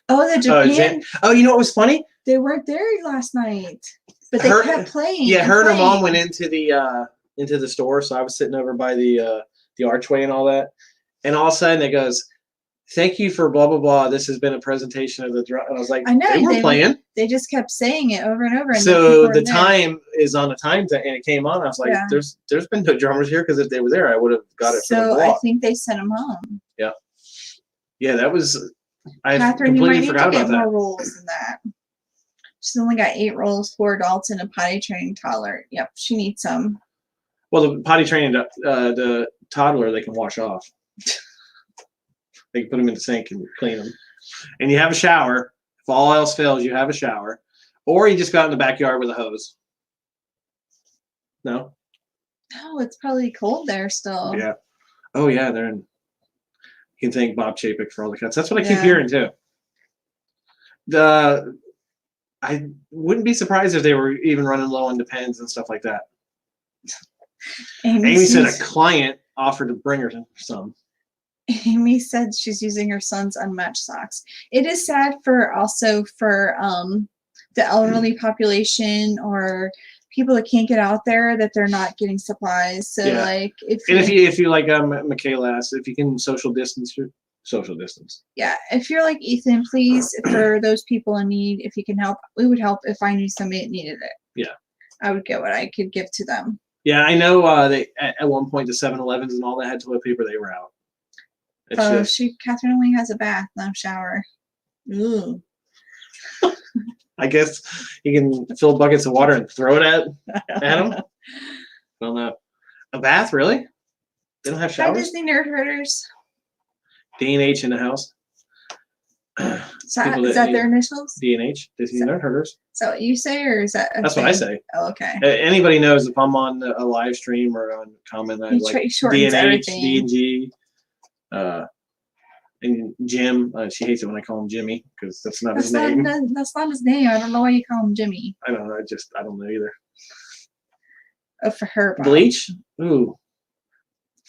S2: Oh, the Japan.
S1: Oh, you know what was funny?
S2: They weren't there last night, but they kept playing.
S1: Yeah, her and her mom went into the store, so I was sitting over by the archway and all that, and all of a sudden it goes, "Thank you for blah blah blah. This has been a presentation of the drum." And I was like,
S2: I know
S1: they were playing.
S2: They just kept saying it over and over. And
S1: so the time is on the time, and it came on. I was like, "There's been no drummers here because if they were there, I would have got it."
S2: So for the I think they sent them home.
S1: Yeah, yeah, that was. I
S2: Catherine,
S1: completely forgot about that.
S2: More rolls than that. She's only got 8 rolls, 4 adults, and a potty training toddler. Yep, she needs some.
S1: Well, the potty training, the toddler, they can wash off. They can put them in the sink and clean them. And you have a shower. If all else fails, you have a shower. Or you just go out in the backyard with a hose. No?
S2: No, it's probably cold there still.
S1: Yeah. Oh, yeah, they're in. You can thank Bob Chapek for all the cuts. That's what I keep hearing, too. I wouldn't be surprised if they were even running low on Depends and stuff like that. Amy said a client offered to bring her some.
S2: Amy said she's using her son's unmatched socks. It is sad for the elderly population or people that can't get out there that they're not getting supplies. So like if you like Michaela asked, if you can social distance. Yeah, if you're like Ethan, please, for those people in need, if you can help, we would help if I knew somebody that needed it.
S1: Yeah,
S2: I would get what I could give to them.
S1: Yeah, I know. They at one point the 7-Elevens and all that had toilet paper. They were out.
S2: Catherine only has a bath, no shower. Ooh.
S1: I guess you can fill buckets of water and throw it at them. I don't know. A bath, really? They don't have showers?
S2: Hi, Disney Nerd Herders.
S1: D&H in the house.
S2: Is that their initials?
S1: D&H, Disney Nerd Herders.
S2: Is that what you say, or is that?
S1: That's what I say.
S2: Oh, okay.
S1: Anybody knows if I'm on a live stream or on comment, I like D&H, D&G, and Jim. She hates it when I call him Jimmy because that's not his name.
S2: That's not his name. I don't know why you call him Jimmy.
S1: I don't know. I don't know either.
S2: Oh, for her. Bob.
S1: Bleach? Ooh.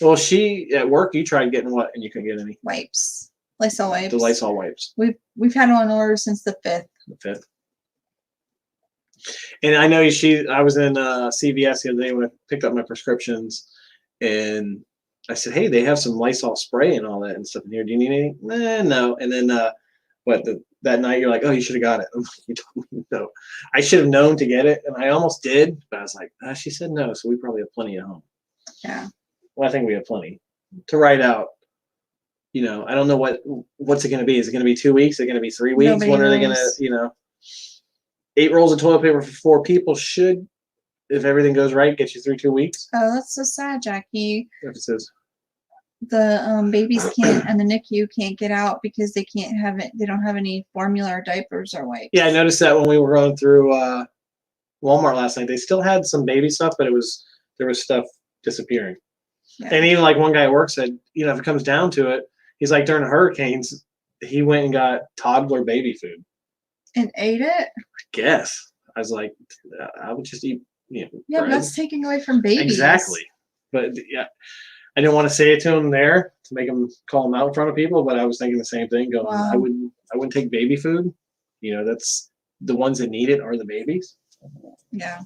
S1: Well, she at work. You tried getting what, and you couldn't get any
S2: wipes. Lysol wipes.
S1: The Lysol wipes.
S2: We've had one on order since the 5th.
S1: The 5th. And I know I was in CVS the other day when I picked up my prescriptions, and I said, "Hey, they have some Lysol spray and all that and stuff in here. Do you need anything?" No. And then that night you're like, "Oh, you should have got it." I'm like, "You don't know." I should have known to get it, and I almost did, but I was like, she said no, so we probably have plenty at home.
S2: Yeah.
S1: Well, I think we have plenty to write out. I don't know what's it going to be. Is it going to be 2 weeks? Is it going to be 3 weeks? When are they going to, 8 rolls of toilet paper for 4 people should, if everything goes right, get you through 2 weeks.
S2: Oh, that's so sad, Jackie.
S1: If it says
S2: the babies can't and the NICU can't get out because they can't have it. They don't have any formula or diapers or wipes.
S1: Yeah, I noticed that when we were going through Walmart last night. They still had some baby stuff, but there was stuff disappearing. Yeah. And even like one guy at work said, if it comes down to it, he's like during the hurricanes, he went and got toddler baby food.
S2: And ate it?
S1: I guess. I was like, I would just eat,
S2: Yeah, but that's taking away from babies.
S1: Exactly. But yeah, I didn't want to say it to him there to make him call him out in front of people, but I was thinking the same thing. Going, wow. I wouldn't take baby food. That's the ones that need it are the babies.
S2: Yeah.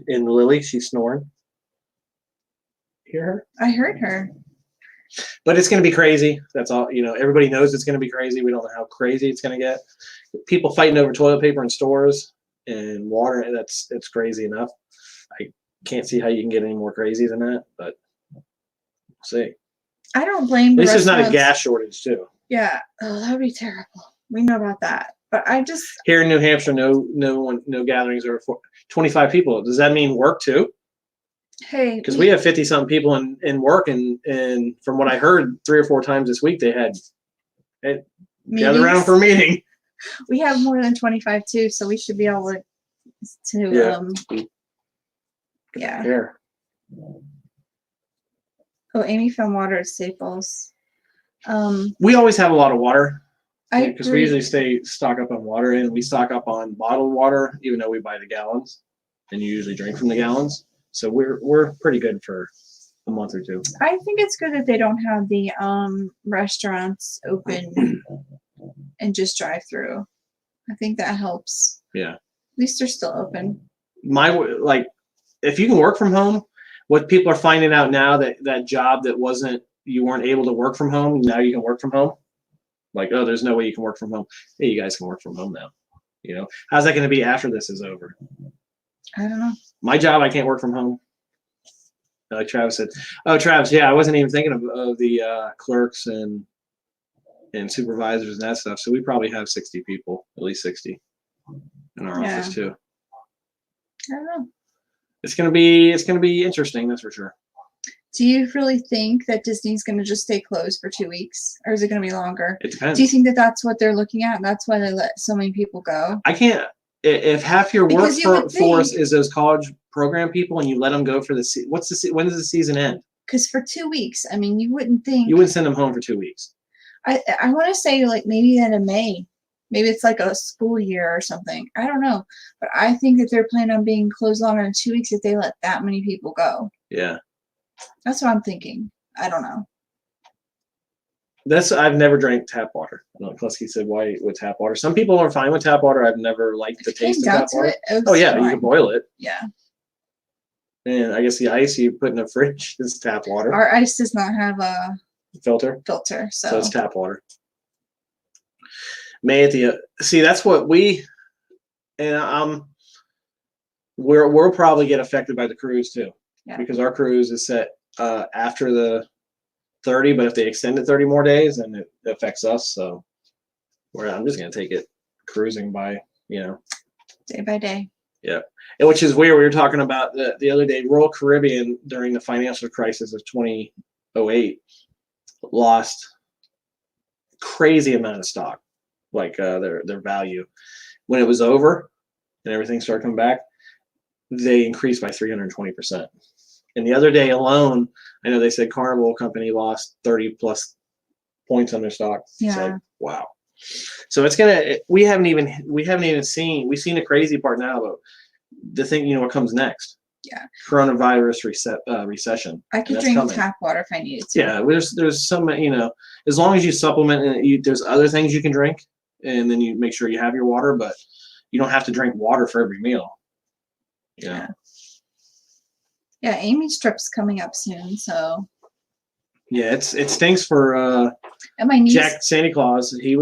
S1: And Lily, she's snoring. Hear her?
S2: I heard her.
S1: But it's going to be crazy. That's all. Everybody knows it's going to be crazy. We don't know how crazy it's going to get. People fighting over toilet paper in stores and water. It's crazy enough. I can't see how you can get any more crazy than that. But we'll see.
S2: I don't blame.
S1: At least there's not a gas shortage too.
S2: Yeah. Oh, that would be terrible. We know about that. But I just
S1: here in New Hampshire, no gatherings over 25 people. Does that mean work too?
S2: Hey,
S1: because we have 50-something people in work, and from what I heard, 3 or 4 times this week they had gather around for a meeting.
S2: We have more than 25 too, so we should be able to yeah.
S1: Here.
S2: Oh, Amy found water at Staples.
S1: We always have a lot of water
S2: because
S1: we usually stock up on water, and we stock up on bottled water, even though we buy the gallons. and you usually drink from the gallons. So we're pretty good for a month or two.
S2: I think it's good that they don't have the restaurants open and just drive through. I think that helps.
S1: Yeah.
S2: At least they're still open.
S1: If you can work from home, what people are finding out now that job that you weren't able to work from home, now you can work from home. Like, oh, there's no way you can work from home. Hey, you guys can work from home now. You know, how's that going to be after this is over?
S2: I don't know.
S1: My job, I can't work from home. Like Travis said, oh, Travis, yeah, I wasn't even thinking of the clerks and supervisors and that stuff. So we probably have 60 people, at least 60 in our office too.
S2: I don't know.
S1: It's gonna be interesting, that's for sure.
S2: Do you really think that Disney's going to just stay closed for 2 weeks, or is it going to be longer?
S1: It depends.
S2: Do you think that that's what they're looking at, and that's why they let so many people go?
S1: I can't. If half your workforce is those college program people, and you let them go for when does the season end?
S2: Because for 2 weeks, I mean, you wouldn't think.
S1: You wouldn't send them home for 2 weeks.
S2: I want to say like maybe that in May. Maybe it's like a school year or something. I don't know. But I think that they're planning on being closed longer than 2 weeks if they let that many people go.
S1: Yeah.
S2: That's what I'm thinking. I don't know.
S1: I've never drank tap water. I know Klusky said, why with tap water? Some people are fine with tap water. I've never liked the taste of tap water. Oh, yeah, you can boil it.
S2: Yeah.
S1: And I guess the ice you put in the fridge is tap water.
S2: Our ice does not have a
S1: filter,
S2: so
S1: it's tap water. See, that's what we'll probably get affected by the cruise too.
S2: Yeah.
S1: Because our cruise is set after the 30, but if they extend it 30 more days, then it affects us. So I'm just gonna take it cruising by,
S2: day by day.
S1: Yeah. And which is weird. We were talking about the other day, Royal Caribbean during the financial crisis of 2008 lost crazy amount of stock, like their value. When it was over and everything started coming back, they increased by 320%. And the other day alone, I know they said Carnival Company lost 30 plus points on their stock.
S2: Yeah.
S1: It's like, wow. So we haven't even seen, we've seen the crazy part now, but the thing, what comes next?
S2: Yeah.
S1: Coronavirus recession.
S2: I could drink tap water if I needed to.
S1: Yeah. There's some, as long as you supplement and there's other things you can drink, and then you make sure you have your water, but you don't have to drink water for every meal. Yeah.
S2: Yeah. Amy's trip's coming up soon, so.
S1: Yeah, it stinks for
S2: and my niece,
S1: Jack Santa Claus. They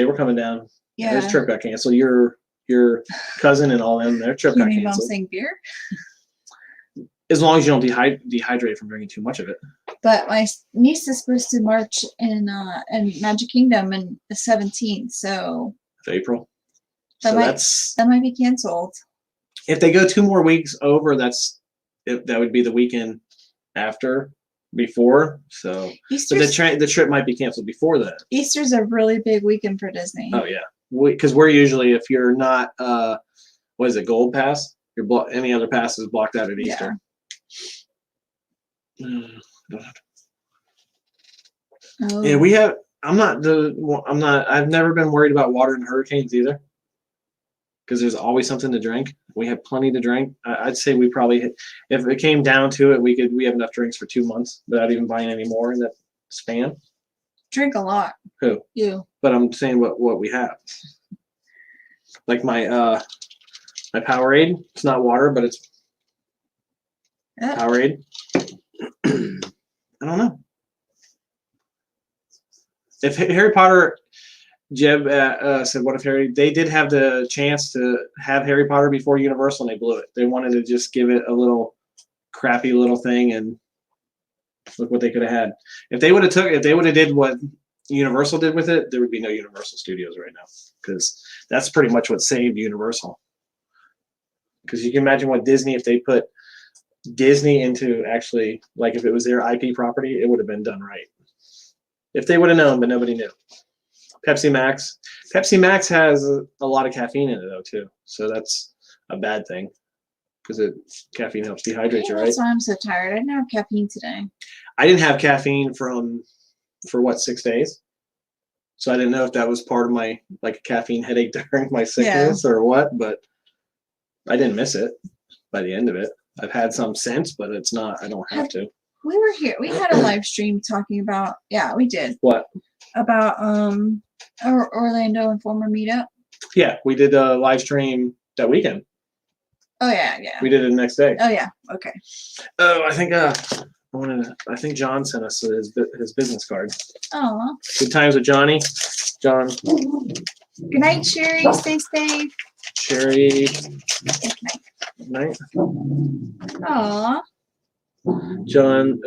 S1: were coming down.
S2: Yeah.
S1: His trip got canceled. Your cousin and all them, their trip got canceled.
S2: I'm saying beer.
S1: As long as you don't dehydrate from drinking too much of it.
S2: But my niece is supposed to march in Magic Kingdom in the 17th, so.
S1: Of April.
S2: That might be canceled.
S1: If they go 2 more weeks over, that would be the weekend before. So the trip might be canceled before that. Easter's
S2: a really big weekend for Disney.
S1: Oh yeah, because we're usually, if you're not what is it, Gold Pass, any other pass is blocked out at Easter. Yeah. Yeah, I've never been worried about water in hurricanes either, because there's always something to drink. We have plenty to drink. I'd say we probably, if it came down to it, we have enough drinks for 2 months without even buying any more in that span.
S2: Drink a lot.
S1: Who?
S2: You.
S1: But I'm saying what we have. Like my Powerade. It's not water, but it's Powerade. I don't know. If Harry Potter, Jeb said, what if they did have the chance to have Harry Potter before Universal and they blew it. They wanted to just give it a little crappy little thing, and look what they could have had. If they would have did what Universal did with it, there would be no Universal Studios right now, because that's pretty much what saved Universal. Because you can imagine what Disney, if they put Disney into actually, like if it was their IP property, it would have been done right. If they would have known, but nobody knew. Pepsi Max. Pepsi Max has a lot of caffeine in it though too, so that's a bad thing, because caffeine helps dehydrate you, right?
S2: That's why I'm so tired. I didn't have caffeine today.
S1: I didn't have caffeine for what, 6 days, so I didn't know if that was part of my, like, a caffeine headache during my sickness or what, but I didn't miss it. by the end of it. I've had some since, but it's not. I don't have to.
S2: We were here. We had a live stream talking about. Yeah, we did.
S1: What?
S2: About our Orlando Informer meetup.
S1: Yeah, we did a live stream that weekend.
S2: Oh yeah.
S1: We did it the next day.
S2: Oh yeah. Okay.
S1: Oh, I think I think John sent us his business card.
S2: Oh.
S1: Good times with Johnny. John.
S2: Good night, Sherry. Stay safe.
S1: Sherry.
S2: Good night.
S1: Good night.
S2: Aw.
S1: John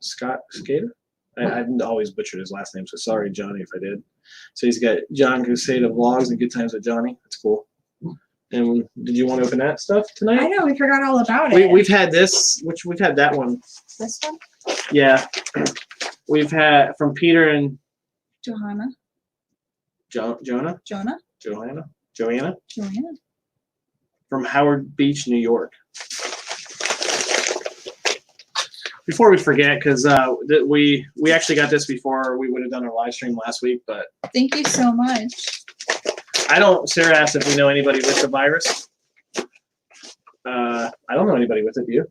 S1: Scott Skater. I always butchered his last name, so sorry, Johnny, if I did. So he's got John Crusade of Vlogs and Good Times with Johnny. That's cool. And did you want to open that stuff tonight?
S2: I know, we forgot all about it.
S1: We've had this, we've had that one.
S2: This one?
S1: Yeah. We've had from Peter and
S2: Johanna.
S1: Joanna? From Howard Beach, New York. Before we forget, because we actually got this before we would have done our live stream last week, but
S2: thank you so much.
S1: Sarah asked if we know anybody with the virus. I don't know anybody with it, do you?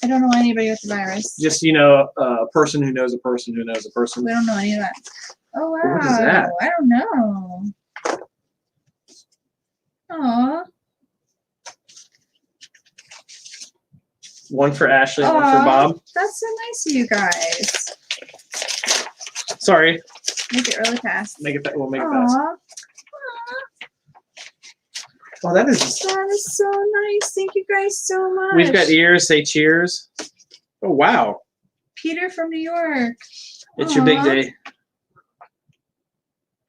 S2: I don't know anybody with the virus.
S1: Just, a person who knows a person who knows a person.
S2: We don't know any of that. Oh, wow.
S1: What is that?
S2: I don't know. Aw.
S1: One for Ashley, one for Bob.
S2: That's so nice of you guys.
S1: Sorry.
S2: Make it really fast.
S1: We'll make it fast. Oh, that is
S2: so nice. Thank you guys so much.
S1: We've got ears. Say cheers. Oh, wow.
S2: Peter from New York.
S1: It's your big day.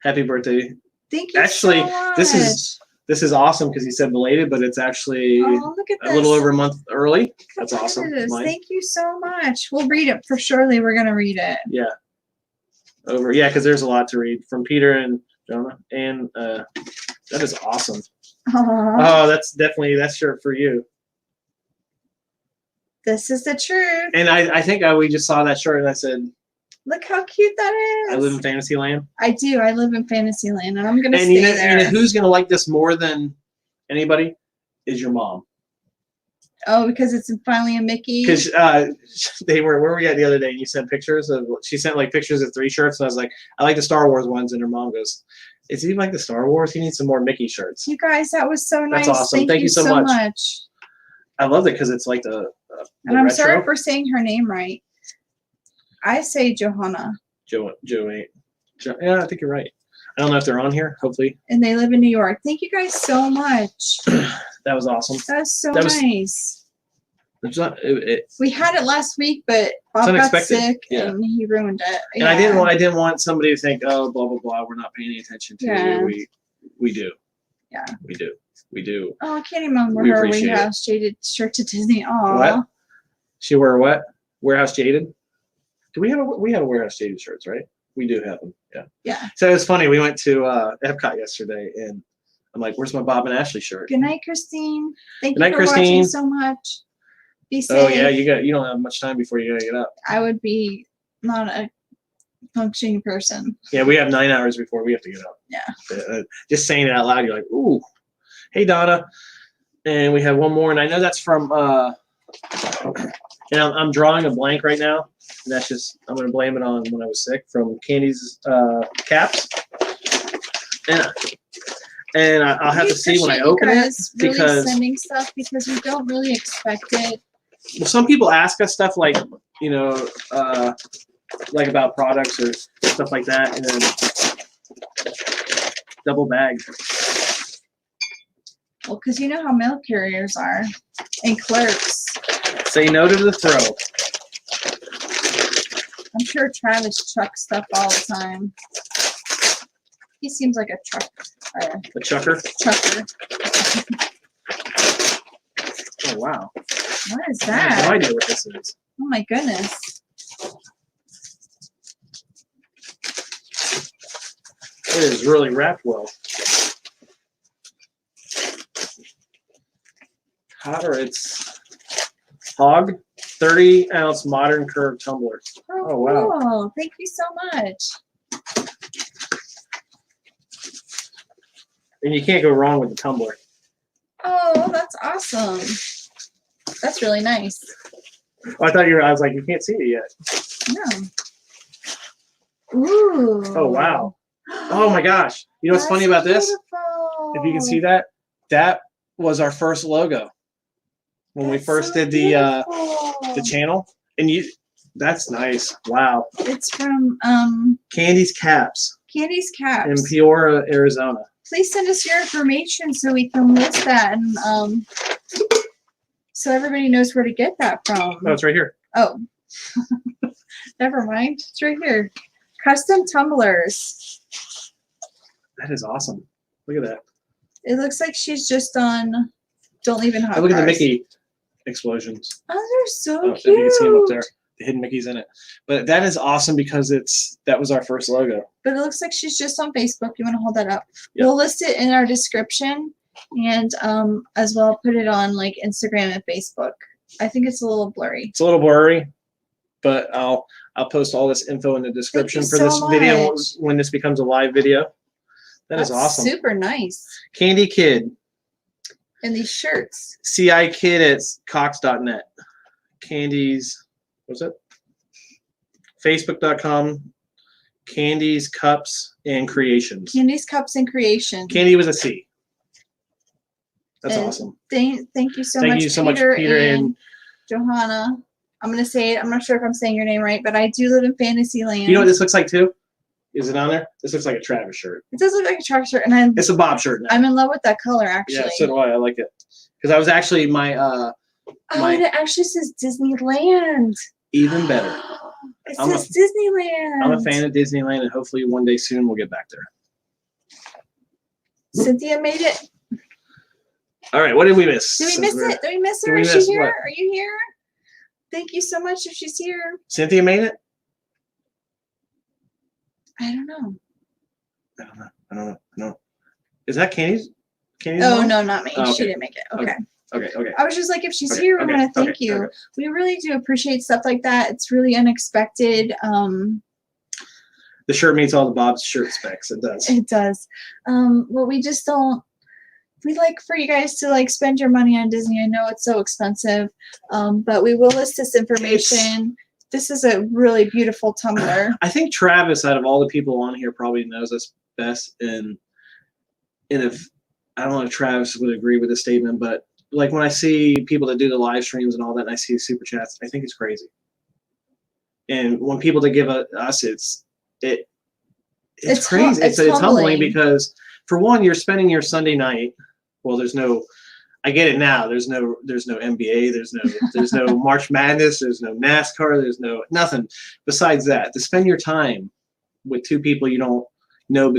S1: Happy birthday.
S2: Thank you
S1: actually,
S2: so much.
S1: This is awesome because he said belated, but it's actually
S2: look at
S1: a little over a month early. That's awesome.
S2: Thank you so much. We'll read it for surely. We're gonna read it.
S1: Yeah. Because there's a lot to read from Peter and Jonah, and that is awesome.
S2: Aww.
S1: Oh, that's shirt for you.
S2: This is the truth.
S1: And I think we just saw that shirt and I said,
S2: look how cute that is.
S1: I live in Fantasyland.
S2: I do. I live in Fantasyland, and I'm gonna stay there.
S1: And who's gonna like this more than anybody is your mom.
S2: Oh, because it's finally a Mickey.
S1: Because where were we at the other day? And you sent pictures of. She sent pictures of 3 shirts, and I was like, I like the Star Wars ones, and her mom goes, "Is he like the Star Wars? He needs some more Mickey shirts."
S2: You guys, that was so nice.
S1: That's awesome. Thank you so much. I love it because it's like the
S2: and I'm
S1: retro.
S2: sorry for saying her name right. I say Johanna.
S1: Yeah, I think you're right. I don't know if they're on here. Hopefully.
S2: And they live in New York. Thank you guys so much.
S1: That was awesome.
S2: That was so nice. We had it last week, but Bob got sick and he ruined it.
S1: And I didn't want somebody to think, oh, blah blah blah. We're not paying any attention to you. We do. Yeah. We do.
S2: Oh, I can't even wear her Warehouse Jaded shirt to Disney. Oh.
S1: What? She wore what? Warehouse Jaded? We had a Warehouse Jaded shirts, right? We do have them. Yeah.
S2: Yeah.
S1: So it was funny. We went to Epcot yesterday, and I'm like, "Where's my Bob and Ashley shirt?"
S2: Good night, Christine. Thank you for watching so much. Be safe.
S1: Oh yeah, you don't have much time before you gotta get up.
S2: I would be not a functioning person.
S1: Yeah, we have 9 hours before we have to get up.
S2: Yeah.
S1: Just saying it out loud, you're like, "Ooh, hey Donna," and we have one more, and I know that's from. And I'm drawing a blank right now. And that's just, I'm going to blame it on when I was sick from Candy's caps. And I'll have to see when I open it.
S2: Because really sending stuff because we don't really expect it.
S1: Well, some people ask us stuff like, like about products or stuff like that. And then double bag.
S2: Well, because you know how mail carriers are and clerks.
S1: Say no to the throw.
S2: I'm sure Travis trucks stuff all the time. He seems like a truck.
S1: A chucker?
S2: Trucker.
S1: Oh, wow.
S2: What is that?
S1: I have no idea what this is.
S2: Oh, my goodness.
S1: It is really wrapped well. Hotter, it's Hog 30-ounce modern curve tumbler.
S2: Oh, wow. Cool. Thank you so much.
S1: And you can't go wrong with the tumbler.
S2: Oh, that's awesome. That's really nice.
S1: Oh, I thought I was like, you can't see it yet.
S2: No. Ooh.
S1: Oh, wow. Oh, my gosh. You know what's funny about this? If you can see that, that was our first logo when we first did the channel. And that's nice. Wow.
S2: It's from
S1: Candy's Caps.
S2: Candy's Caps.
S1: In Peoria, Arizona.
S2: Please send us your information so we can list that and so everybody knows where to get that from.
S1: Oh, it's right here.
S2: Oh. Never mind. It's right here. Custom tumblers.
S1: That is awesome. Look at that.
S2: It looks like she's just on Don't Leave in Hot
S1: Look at the
S2: Cars.
S1: Mickey explosions.
S2: Oh, they're so cute.
S1: If you can see them up there. The hidden Mickey's in it. But that is awesome because that was our first logo.
S2: But it looks like she's just on Facebook. You want to hold that up?
S1: Yep.
S2: We'll list it in our description and as well put it on like Instagram and Facebook. I think it's a little blurry.
S1: It's a little blurry, but I'll post all this info in the description for this video when this becomes a live video. That's awesome.
S2: Super nice.
S1: Candy Kid.
S2: And these shirts.
S1: cikidd at cox.net. Candy's, what's it? Facebook.com. Candy's Cups and Creations.
S2: Candy's Cups and Creations.
S1: Candy was a C. That's awesome.
S2: Thank you so much. Thank you so much, Peter and Johanna. I'm going to say it. I'm not sure if I'm saying your name right, but I do live in Fantasyland.
S1: You know what this looks like too? Is it on there? This looks like a Travis shirt.
S2: It does look like a Travis shirt, and
S1: it's a Bob shirt now.
S2: I'm in love with that color, actually.
S1: Yeah, so do I. I like it because I was actually and
S2: it actually says Disneyland.
S1: Even better.
S2: It says Disneyland.
S1: I'm a fan of Disneyland, and hopefully one day soon we'll get back there.
S2: Cynthia made it.
S1: All right, what did we miss?
S2: Did we miss it? Did we miss her? Is she here? Are you here? Thank you so much if she's here.
S1: Cynthia made it?
S2: I don't know.
S1: I don't know. Is that Candy's?
S2: Oh, no, not me. Oh, okay. She didn't make it. Okay.
S1: Okay.
S2: I was just like, if she's here, we want to thank you. We really do appreciate stuff like that. It's really unexpected.
S1: The shirt meets all the Bob's shirt specs. It does.
S2: It does. Well, we just don't. We like for you guys to like spend your money on Disney. I know it's so expensive, but we will list this information. This is a really beautiful tumbler.
S1: I think Travis, out of all the people on here, probably knows us best. And if I don't know if Travis would agree with the statement, but like when I see people that do the live streams and all that, and I see super chats, I think it's crazy. And when people that give us, it's crazy. It's humbling because for one, you're spending your Sunday night. Well, I get it now. There's no NBA. There's no March Madness. There's no NASCAR. There's nothing besides that. To spend your time with two people you don't know,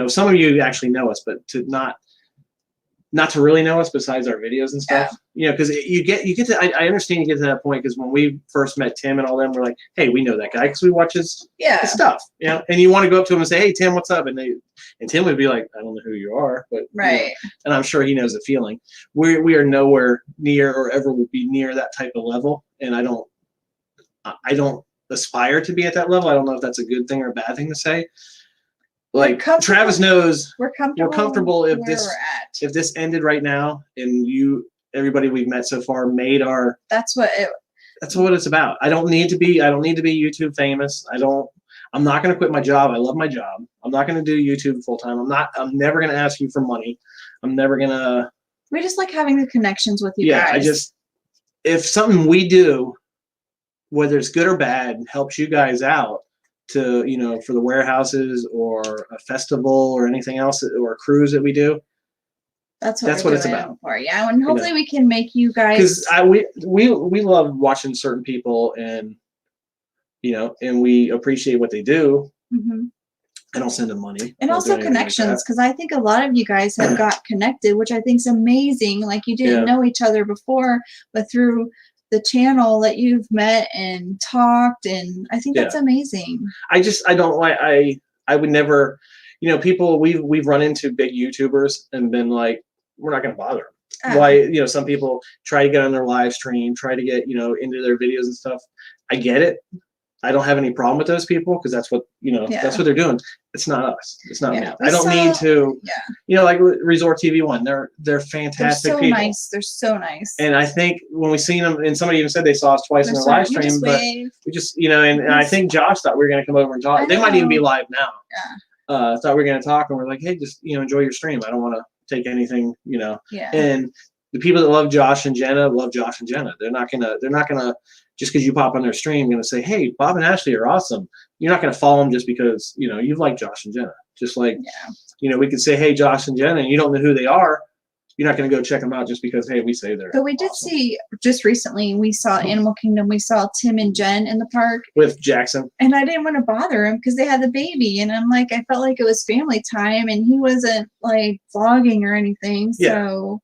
S1: some of you actually know us, but to not to really know us besides our videos and stuff. Yeah. Because you get to. I understand you get to that point because when we first met Tim and all them, we're like, hey, we know that guy because we watch his stuff. And you want to go up to him and say, hey, Tim, what's up? And Tim would be like, I don't know who you are, but
S2: right.
S1: And I'm sure he knows the feeling. We are nowhere near or ever will be near that type of level, and I don't aspire to be at that level. I don't know if that's a good thing or a bad thing to say. Like Travis knows we're comfortable if this ended right now and everybody we've met so far made our. That's what it's about. I don't need to be YouTube famous. I'm not going to quit my job. I love my job. I'm not going to do YouTube full time. I'm never going to ask you for money. I'm never going to.
S2: We just like having the connections with you guys.
S1: If something we do, whether it's good or bad, helps you guys out to, for the warehouses or a festival or anything else or a cruise that we do. That's what it's about.
S2: Yeah. And hopefully we can make you guys.
S1: Because we love watching certain people and we appreciate what they do. Mm-hmm. I don't send them money.
S2: And also connections, because I think a lot of you guys have got connected, which I think is amazing. Like you didn't know each other before, but through the channel that you've met and talked, and I think that's amazing. I would never, people we've run into big YouTubers and been like, we're not going to bother them. Why, some people try to get on their live stream, try to get, into their videos and stuff. I get it.
S1: I don't have any problem with those people because that's what that's what they're doing. It's not us. It's not me. I don't need to.
S2: Yeah.
S1: Like Resort TV One, they're fantastic people.
S2: Nice. They're so nice.
S1: And I think when we seen them, and somebody even said they saw us twice in the live stream, but we just and I think Josh thought we were going to come over and talk. They might even be live now.
S2: Yeah.
S1: Thought we were going to talk, and we're like, hey, just enjoy your stream. I don't want to take anything,
S2: Yeah.
S1: And the people that love Josh and Jenna love Josh and Jenna. They're not gonna just because you pop on their stream gonna say, hey, Bob and Ashley are awesome. You're not gonna follow them just because you like Josh and Jenna. Just like we could say, hey, Josh and Jenna, and you don't know who they are. You're not gonna go check them out just because hey, we say they're.
S2: But we did see just recently. We saw Animal Kingdom. We saw Tim and Jen in the park
S1: with Jackson.
S2: And I didn't want to bother him because they had the baby, and I'm like, I felt like it was family time, and he wasn't like vlogging or anything. So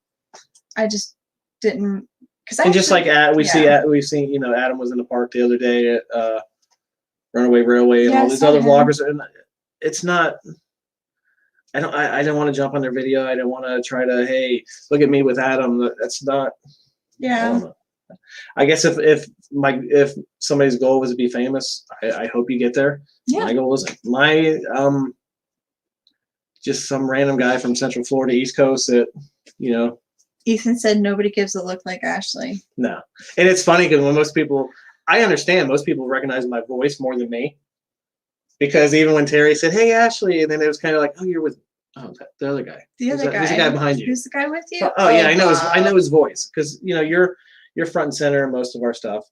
S2: I just didn't.
S1: And just like we've seen Adam was in the park the other day at Runaway Railway and all these other vloggers, and it's not. I don't want to jump on their video. I don't want to try to hey look at me with Adam. That's not.
S2: Yeah.
S1: I guess if somebody's goal was to be famous, I hope you get there.
S2: Yeah.
S1: My goal wasn't just some random guy from Central Florida, East Coast that
S2: Ethan said nobody gives a look like Ashley.
S1: No. And it's funny because when I understand most people recognize my voice more than me. Because even when Terry said, hey, Ashley, and then it was kind of like, oh, you're with the other guy.
S2: The other guy.
S1: Who's the guy behind you?
S2: Who's the guy with you?
S1: Oh yeah, I know his voice. Because, you're front and center in most of our stuff.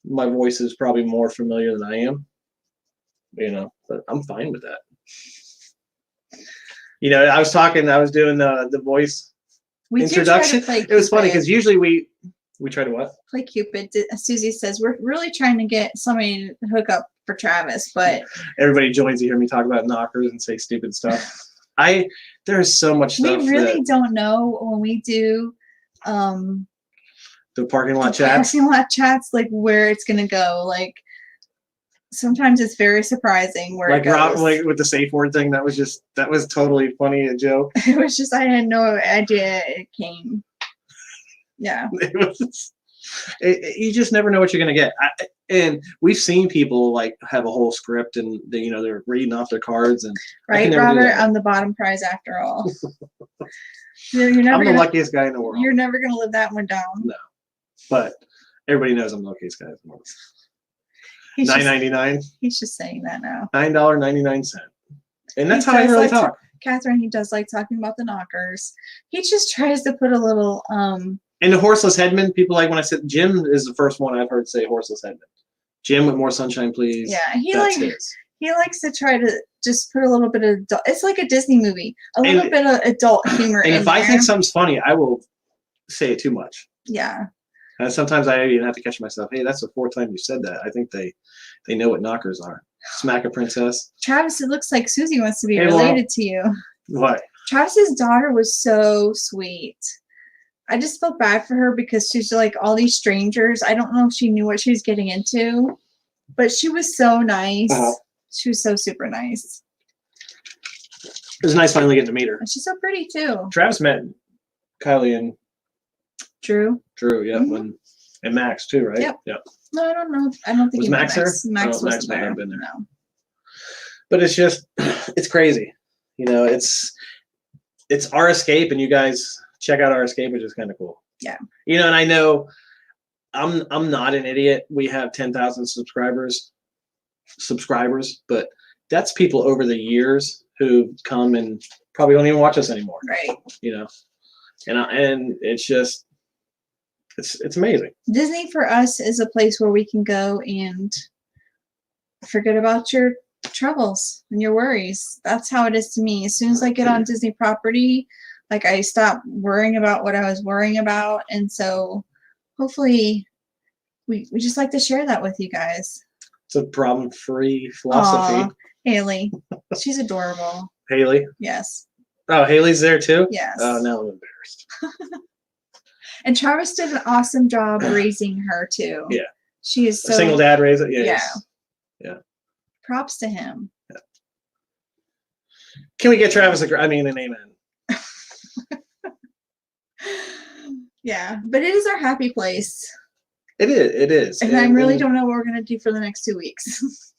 S1: My voice is probably more familiar than I am. But I'm fine with that. I was doing the voice introduction. It was funny because usually we try to what?
S2: Play Cupid. Susie says we're really trying to get somebody to hook up for Travis, but
S1: everybody joins to hear me talk about knockers and say stupid stuff. There's so much stuff.
S2: We really don't know when we do
S1: the parking lot chats.
S2: Parking lot chats, like where it's gonna go. Like sometimes it's very surprising where it goes.
S1: Rob, like with the safe word thing, that was totally funny, a joke.
S2: It was just I had no idea it came. Yeah.
S1: You just never know what you're gonna get. And we've seen people like have a whole script and they're reading off their cards and
S2: right, Robert. I'm the bottom prize after all. I'm
S1: the luckiest guy in the world.
S2: You're never gonna live that one down.
S1: No, but everybody knows I'm the luckiest guy in the world. $9.99.
S2: He's just saying that now.
S1: $9.99, and that's how I really talk.
S2: Catherine, he does like talking about the knockers. He just tries to put a little
S1: And the horseless headman, people like when I said Jim is the first one I've heard say horseless headman. Jim with more sunshine, please.
S2: Yeah, he likes to try to just put a little bit of it's like a Disney movie, a little bit of adult humor.
S1: And if I think something's funny, I will say it too much.
S2: Yeah.
S1: And sometimes I even have to catch myself. Hey, that's the fourth time you said that. I think they know what knockers are. Smack a princess.
S2: Travis, it looks like Susie wants to be related to you.
S1: What?
S2: Travis's daughter was so sweet. I just felt bad for her because she's like all these strangers. I don't know if she knew what she was getting into, but she was so nice. She was so super nice.
S1: It was nice finally getting to meet her.
S2: And she's so pretty too.
S1: Travis met Kylie and
S2: Drew,
S1: yeah, and Max too, right?
S2: Yep.
S1: Yep.
S2: No, I don't know. I don't think
S1: was Max there.
S2: Max was
S1: might
S2: there.
S1: have been there.
S2: No.
S1: But it's just, it's crazy. It's our escape, and you guys check out our escape, which is kind of cool.
S2: Yeah.
S1: And I know I'm not an idiot. We have 10,000 subscribers, but that's people over the years who come and probably don't even watch us anymore.
S2: Right.
S1: And it's just, it's amazing.
S2: Disney for us is a place where we can go and forget about your troubles and your worries. That's how it is to me. As soon as I get on Disney property, like I stop worrying about what I was worrying about. And so hopefully we just like to share that with you guys.
S1: It's a problem-free philosophy.
S2: Aww, Haley. She's adorable.
S1: Haley?
S2: Yes.
S1: Oh, Haley's there too?
S2: Yes.
S1: Oh, now I'm embarrassed.
S2: And Travis did an awesome job raising her too.
S1: Yeah.
S2: She is so
S1: a single dad raised it.
S2: Yeah.
S1: Yeah.
S2: Props to him.
S1: Yeah. Can we get Travis an amen?
S2: Yeah, but it is our happy place.
S1: It is. It is.
S2: And I really don't know what we're gonna do for the next 2 weeks.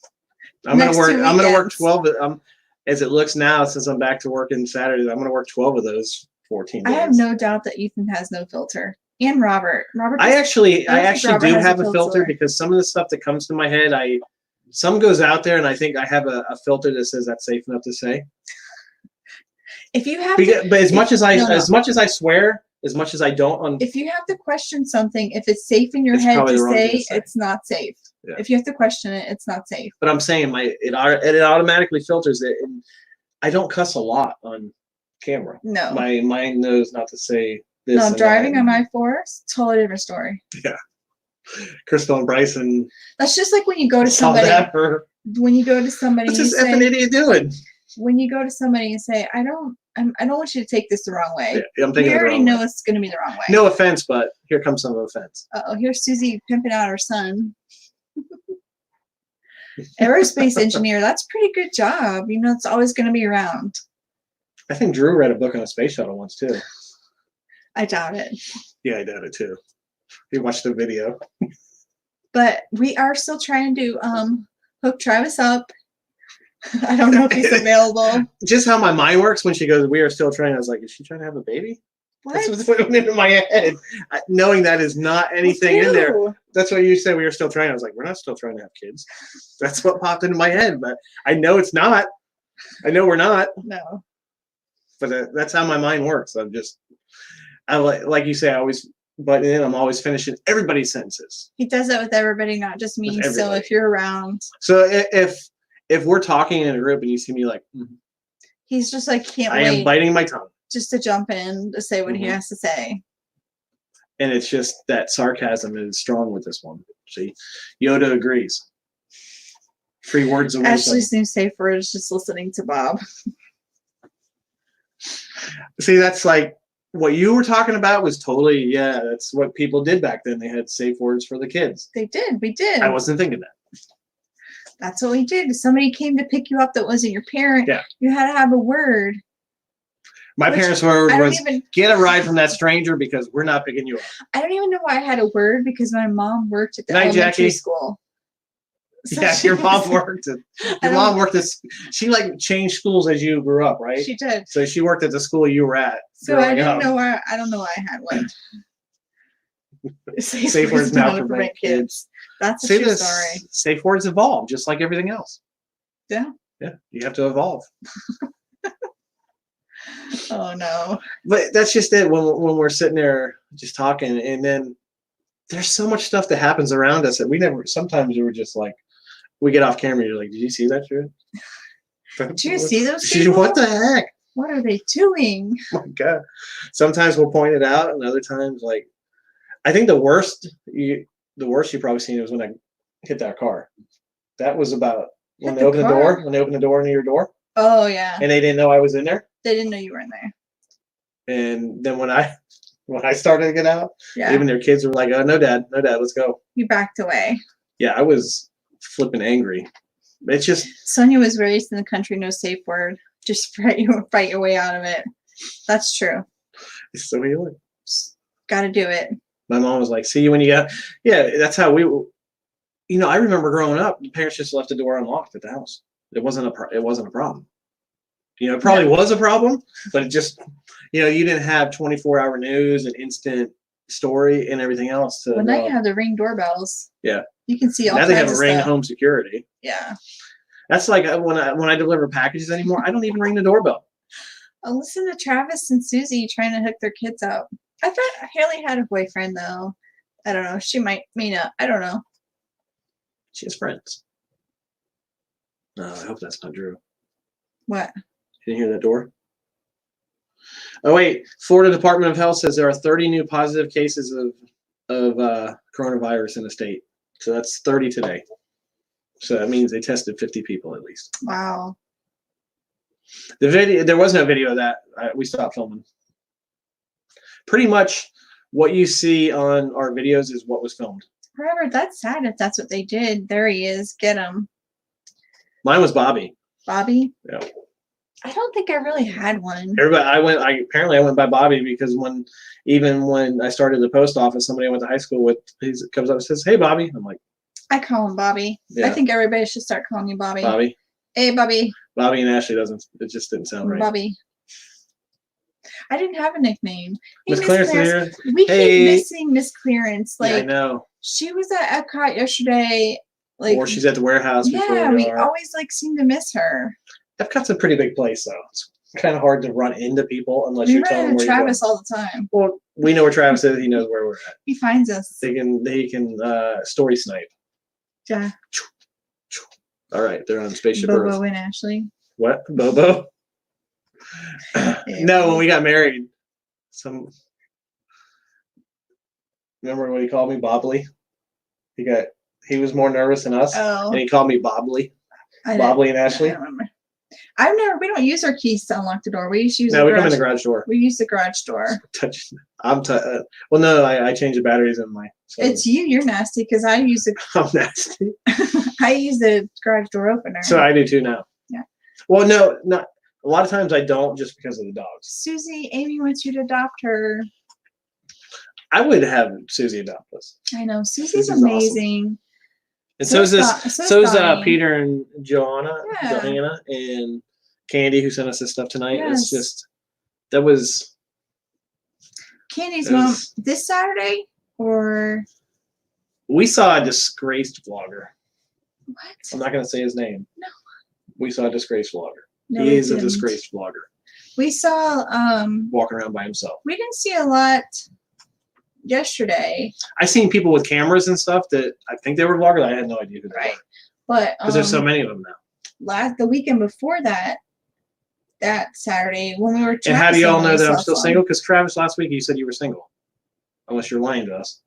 S1: I'm gonna work 12. As it looks now, since I'm back to working Saturdays, I'm gonna work 12 of those 14 days.
S2: I have no doubt that Ethan has no filter, and Robert.
S1: I actually do have a filter because some of the stuff that comes to my head, some goes out there, and I think I have a filter that says that's safe enough to say.
S2: If you have,
S1: but as much as I swear, as much as I don't.
S2: If you have to question something, if it's safe in your head to say, it's not safe. Yeah. If you have to question it, it's not safe.
S1: But I'm saying it automatically filters it, and I don't cuss a lot on camera.
S2: No,
S1: my mind knows not to say this.
S2: No, driving on I-4, totally different story.
S1: Yeah, Crystal and Bryson.
S2: That's just like when you go to somebody. When you go to somebody,
S1: what's this effing idiot doing?
S2: When you go to somebody and say, I don't want you to take this the wrong way.
S1: Yeah, I'm thinking
S2: we already know it's going to be the wrong way.
S1: No offense, but here comes some offense.
S2: Oh, here's Susie pimping out her son. Aerospace engineer, that's a pretty good job. You know, it's always going to be around.
S1: I think Drew read a book on a space shuttle once too.
S2: I doubt it.
S1: Yeah, I doubt it too. He watched the video.
S2: But we are still trying to hook Travis up. I don't know if he's available.
S1: Just how my mind works when she goes, we are still trying. I was like, is she trying to have a baby?
S2: What?
S1: That's what went into my head. Knowing that is not anything in there. That's what you said. We were still trying. I was like, we're not still trying to have kids. That's what popped into my head. But I know it's not. I know we're not.
S2: No.
S1: But that's how my mind works. Like you say, I always butt in. I'm always finishing everybody's sentences.
S2: He does that with everybody, not just me. So if you're around.
S1: So if we're talking in a group and you see me like. Mm-hmm.
S2: He's just like, can't wait.
S1: I am biting my tongue.
S2: Just to jump in to say what he has to say.
S1: And it's just that sarcasm is strong with this one. See, Yoda agrees. 3 words of wisdom.
S2: Ashley's new safe word is just listening to Bob.
S1: See, that's like what you were talking about was totally, that's what people did back then. They had safe words for the kids.
S2: They did. We did.
S1: I wasn't thinking that.
S2: That's what we did. If somebody came to pick you up that wasn't your parent, you had to have a word.
S1: My parents' word was, get a ride from that stranger because we're not picking you up.
S2: I don't even know why I had a word because my mom worked at the elementary school. So
S1: yeah, your mom worked at, she like changed schools as you grew up, right?
S2: She did.
S1: So she worked at the school you were at.
S2: So I don't know why I had one.
S1: Safe words now to prevent kids.
S2: That's a true story.
S1: Safe words evolve just like everything else.
S2: Yeah.
S1: Yeah, you have to evolve.
S2: Oh no!
S1: But that's just it. When we're sitting there just talking, and then there's so much stuff that happens around us that we never. Sometimes we were just like, we get off camera. You're like, did you see that shit?
S2: Did you see those people?
S1: What the heck?
S2: What are they doing?
S1: Oh my God! Sometimes we'll point it out, and other times, like, I think the worst you've probably seen was when I hit that car. That was about when they opened the door. When they opened the door near your door.
S2: Oh yeah.
S1: And they didn't know I was in there.
S2: They didn't know you were in there.
S1: And then when I started to get out, even their kids were like, "Oh no, dad, let's go."
S2: You backed away.
S1: Yeah, I was flipping angry. It's just
S2: Sonia was raised in the country, no safe word. Just fight your way out of it. That's true.
S1: It's so healing.
S2: Got to do it.
S1: My mom was like, "See you when you get." Yeah, that's how we. I remember growing up, the parents just left the door unlocked at the house. It wasn't a problem. It probably was a problem, but it just, you didn't have 24-hour news and instant story and everything else.
S2: Well, now you have the Ring doorbells.
S1: Yeah.
S2: You can see all kinds of stuff.
S1: Now they have a Ring home security.
S2: Yeah.
S1: That's like when I deliver packages anymore, I don't even ring the doorbell.
S2: Oh, listen to Travis and Susie trying to hook their kids up. I thought Haley had a boyfriend, though. I don't know. She may not. I don't know.
S1: She has friends. No, I hope that's not Drew.
S2: What?
S1: Can you hear that door? Oh, wait. Florida Department of Health says there are 30 new positive cases of coronavirus in the state. So that's 30 today. So that means they tested 50 people at least.
S2: Wow.
S1: There was no video of that. We stopped filming. Pretty much what you see on our videos is what was filmed.
S2: Robert, that's sad if that's what they did. There he is. Get him.
S1: Mine was Bobby.
S2: Bobby?
S1: Yeah.
S2: I don't think I really had one.
S1: Apparently I went by Bobby because when I started the post office, somebody I went to high school with, he comes up and says, "Hey, Bobby." I'm like,
S2: I call him Bobby. Yeah. I think everybody should start calling you Bobby.
S1: Bobby.
S2: Hey, Bobby.
S1: Bobby and Ashley it just didn't sound right.
S2: Bobby. I didn't have a nickname. Hey,
S1: Miss Clarence here.
S2: We keep missing Miss Clarence. Like,
S1: yeah, I know.
S2: She was at Epcot yesterday. Like,
S1: or she's at the warehouse.
S2: Yeah, we always seem to miss her.
S1: Epcot's a pretty big place, though. It's kind of hard to run into people unless you tell them where
S2: Travis all the time.
S1: Well, we know where Travis is. He knows where we're at.
S2: He finds us.
S1: He can story snipe.
S2: Yeah.
S1: All right, they're on Spaceship
S2: Bobo
S1: Earth.
S2: and Ashley.
S1: What? Bobo? No, when we got married, remember when he called me Bobbly? He was more nervous than us, and he called me Bobbly. Bobbly and Ashley.
S2: I don't remember. We don't use our keys to unlock the door. We just use
S1: we come in the garage door.
S2: We use the garage door.
S1: Well, no, I changed the batteries in my.
S2: It's you. You're nasty because I use the.
S1: I'm nasty.
S2: I use the garage door opener.
S1: So I do too now.
S2: Yeah.
S1: Well, no, not a lot of times I don't just because of the dogs.
S2: Susie, Amy wants you to adopt her.
S1: I would have Susie adopt us.
S2: I know Susie's amazing.
S1: Awesome. And so's Peter and Joanna, and Candy, who sent us this stuff tonight. Yes. It's just
S2: Candy's mom this Saturday, or
S1: we saw a disgraced vlogger.
S2: What?
S1: I'm not going to say his name. No. We saw a disgraced vlogger.
S2: No,
S1: he is a disgraced vlogger.
S2: We saw
S1: walking around by himself.
S2: We didn't see a lot yesterday.
S1: I seen people with cameras and stuff that I think they were vloggers. I had no idea who they were.
S2: But
S1: because there's so many of them now.
S2: The weekend before that Saturday when we were.
S1: And how do y'all know that I'm still single? Because Travis last week you said you were single, unless you're lying to us.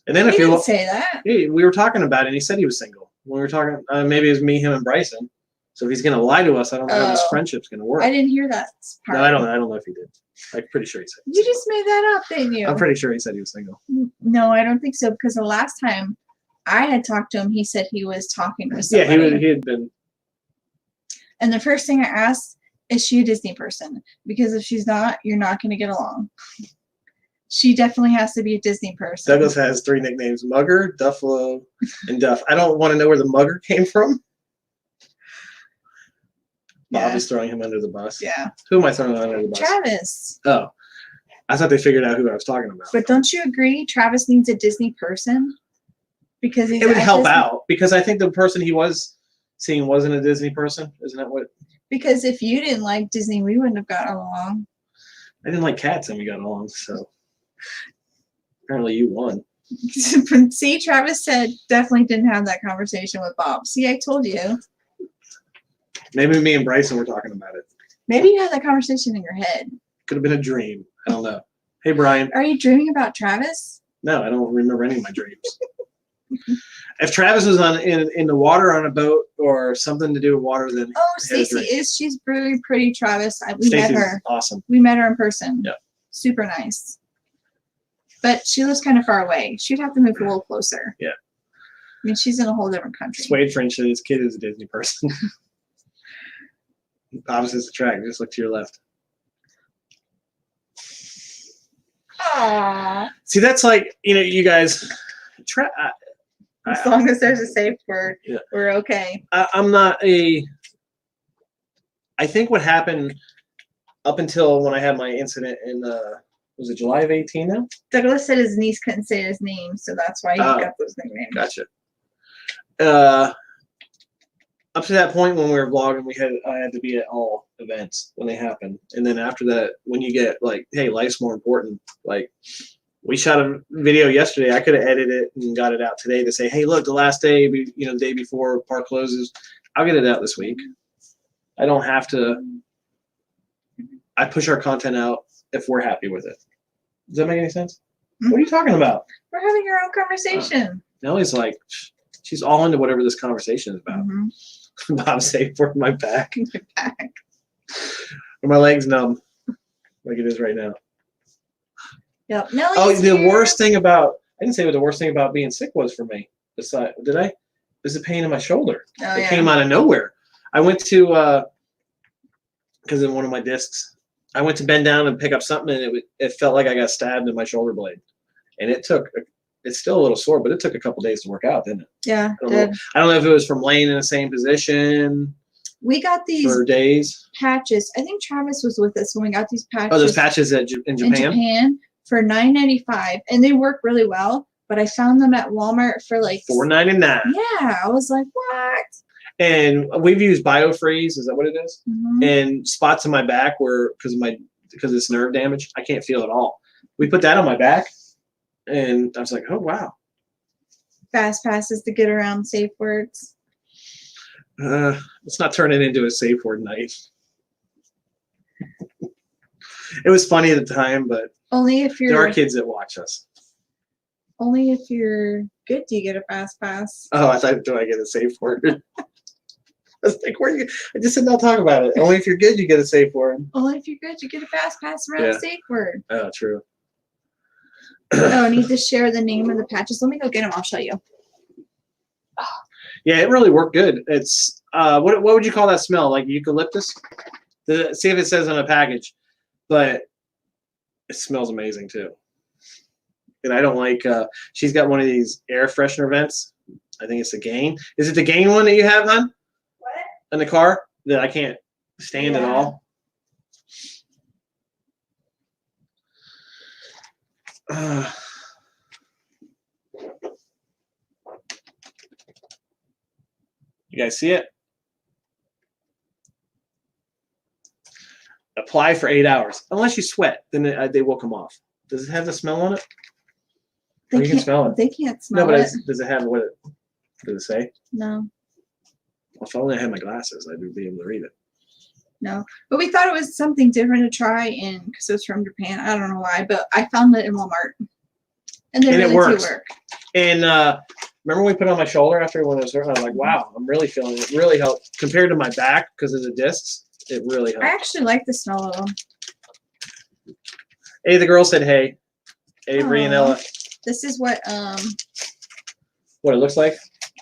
S1: And then if you
S2: didn't say that,
S1: we were talking about it, and he said he was single. When we were talking, maybe it was me, him, and Bryson. So if he's gonna lie to us, I don't know how this friendship's gonna work.
S2: I didn't hear that part.
S1: No, I don't know if he did. I'm pretty sure he said.
S2: You just made that up, didn't you?
S1: I'm pretty sure he said he was single.
S2: No, I don't think so. Because the last time I had talked to him, he said he was talking to somebody.
S1: Yeah, he had been.
S2: And the first thing I asked, is she a Disney person? Because if she's not, you're not going to get along. She definitely has to be a Disney person.
S1: Douglas has 3 nicknames: Mugger, Duffalo, and Duff. I don't want to know where the Mugger came from. Bob is throwing him under the bus.
S2: Yeah.
S1: Who am I throwing under the bus?
S2: Travis.
S1: Oh. I thought they figured out who I was talking about.
S2: But don't you agree Travis needs a Disney person? Because
S1: it would help out. Because I think the person he was seeing wasn't a Disney person. Isn't that what?
S2: Because if you didn't like Disney, we wouldn't have gotten along.
S1: I didn't like cats and we got along, so apparently you won.
S2: See, Travis said definitely didn't have that conversation with Bob. See, I told you.
S1: Maybe me and Bryson were talking about it.
S2: Maybe you had that conversation in your head.
S1: Could have been a dream. I don't know. Hey, Brian.
S2: Are you dreaming about Travis?
S1: No, I don't remember any of my dreams. If Travis was in the water on a boat or something to do with water, then
S2: Stacy she's really pretty, Travis. We met her.
S1: Awesome.
S2: We met her in person.
S1: Yeah.
S2: Super nice. But she lives kind of far away. She'd have to move a little closer.
S1: Yeah.
S2: I mean, she's in a whole different country.
S1: Swade French said his kid is a Disney person. Opposites attract. Just look to your left.
S2: Aww.
S1: See, that's like, you guys.
S2: As long as there's a safe word, we're okay.
S1: I'm not I think what happened up until when I had my incident in, was it July of 18 now?
S2: Douglas said his niece couldn't say his name, so that's why he got those nicknames.
S1: Gotcha. Up to that point when we were vlogging, I had to be at all events when they happened. And then after that, when you get like, hey, life's more important. Like, we shot a video yesterday. I could have edited it and got it out today to say, hey, look, the last day, the day before park closes, I'll get it out this week. I don't have to. I push our content out if we're happy with it. Does that make any sense? Mm-hmm. What are you talking about?
S2: We're having our own conversation.
S1: Nellie's like, she's all into whatever this conversation is about. Mm-hmm. Bob's safe for my back.
S2: My back.
S1: Or my legs numb, like it is right now.
S2: Yep.
S1: The worst thing about, I didn't say what the worst thing about being sick was for me. Did I? There's a pain in my shoulder. It came out of nowhere. I went to because in one of my discs, I went to bend down and pick up something, and it felt like I got stabbed in my shoulder blade, and it's still a little sore, but it took a couple days to work out, didn't it?
S2: Yeah,
S1: I don't know if it was from laying in the same position.
S2: We got these
S1: for days.
S2: Patches. I think Travis was with us when we got these patches.
S1: Oh, those patches in Japan?
S2: In Japan for $9.95, and they work really well. But I found them at Walmart for like
S1: $4.99.
S2: Yeah, I was like, what?
S1: And we've used BioFreeze. Is that what it is?
S2: Mm-hmm.
S1: And spots in my back where because it's nerve damage, I can't feel at all. We put that on my back, and I was like, oh wow.
S2: Fast passes to get around safe words.
S1: Let's not turn it into a safe word night. It was funny at the time, but
S2: only if you're.
S1: There are kids that watch us.
S2: Only if you're good do you get a fast pass.
S1: Oh, I thought, do I get a safe word? I was like, where you? I just said not talk about it. Only if you're good you get a safe word.
S2: Only if you're good you get a fast pass around a safe word.
S1: Oh, true.
S2: Oh, I need to share the name of the patches. Let me go get them. I'll show you.
S1: Yeah, it really worked good. It's what would you call that smell? Like eucalyptus? See if it says on a package. But it smells amazing too. And I don't like she's got one of these air freshener vents. I think it's the Gain. Is it the Gain one that you have, hon?
S2: What?
S1: In the car that I can't stand at all? You guys see it? Apply for 8 hours. Unless you sweat, then they will come off. Does it have the smell on it?
S2: You
S1: can smell it.
S2: They can't smell
S1: it.
S2: it.
S1: Does it have what it? Does it say?
S2: No.
S1: Well, if only I had my glasses, I would be able to read it.
S2: No, but we thought it was something different to try because it was from Japan. I don't know why, but I found it in Walmart, and they really do work.
S1: And remember we put it on my shoulder after when it was hurt? I was like, wow, I'm really feeling it. It really helped compared to my back because of the discs. It really helped.
S2: I actually like the smell of them.
S1: Hey, the girl said hey. Avery and Ella.
S2: This is what
S1: it looks like.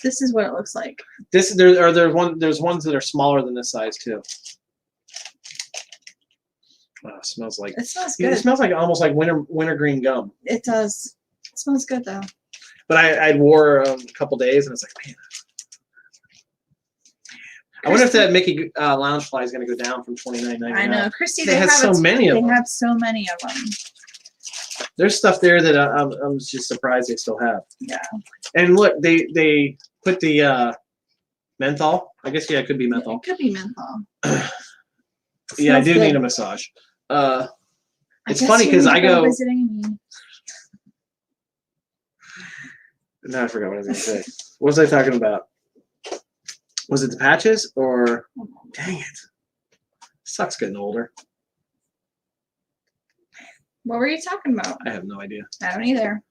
S2: This is what it looks like.
S1: There's ones that are smaller than this size too. Wow, it smells like.
S2: It smells good.
S1: It smells like almost like wintergreen gum.
S2: It does. It smells good though.
S1: But I wore a couple days and it's like, man. I wonder if that Mickey lounge fly is going to go down from $29.99.
S2: I know, Christy.
S1: They have so many of them.
S2: They have so many of them.
S1: There's stuff there that I'm just surprised they still have.
S2: Yeah.
S1: And look, they put the menthol. I guess it could be menthol.
S2: It could be menthol.
S1: Yeah, I do need a massage. It's funny because I go. No, I forgot what I was going to say. What was I talking about? Was it the patches or? Dang it! Sucks getting older.
S2: What were you talking about?
S1: I have no idea.
S2: I don't either.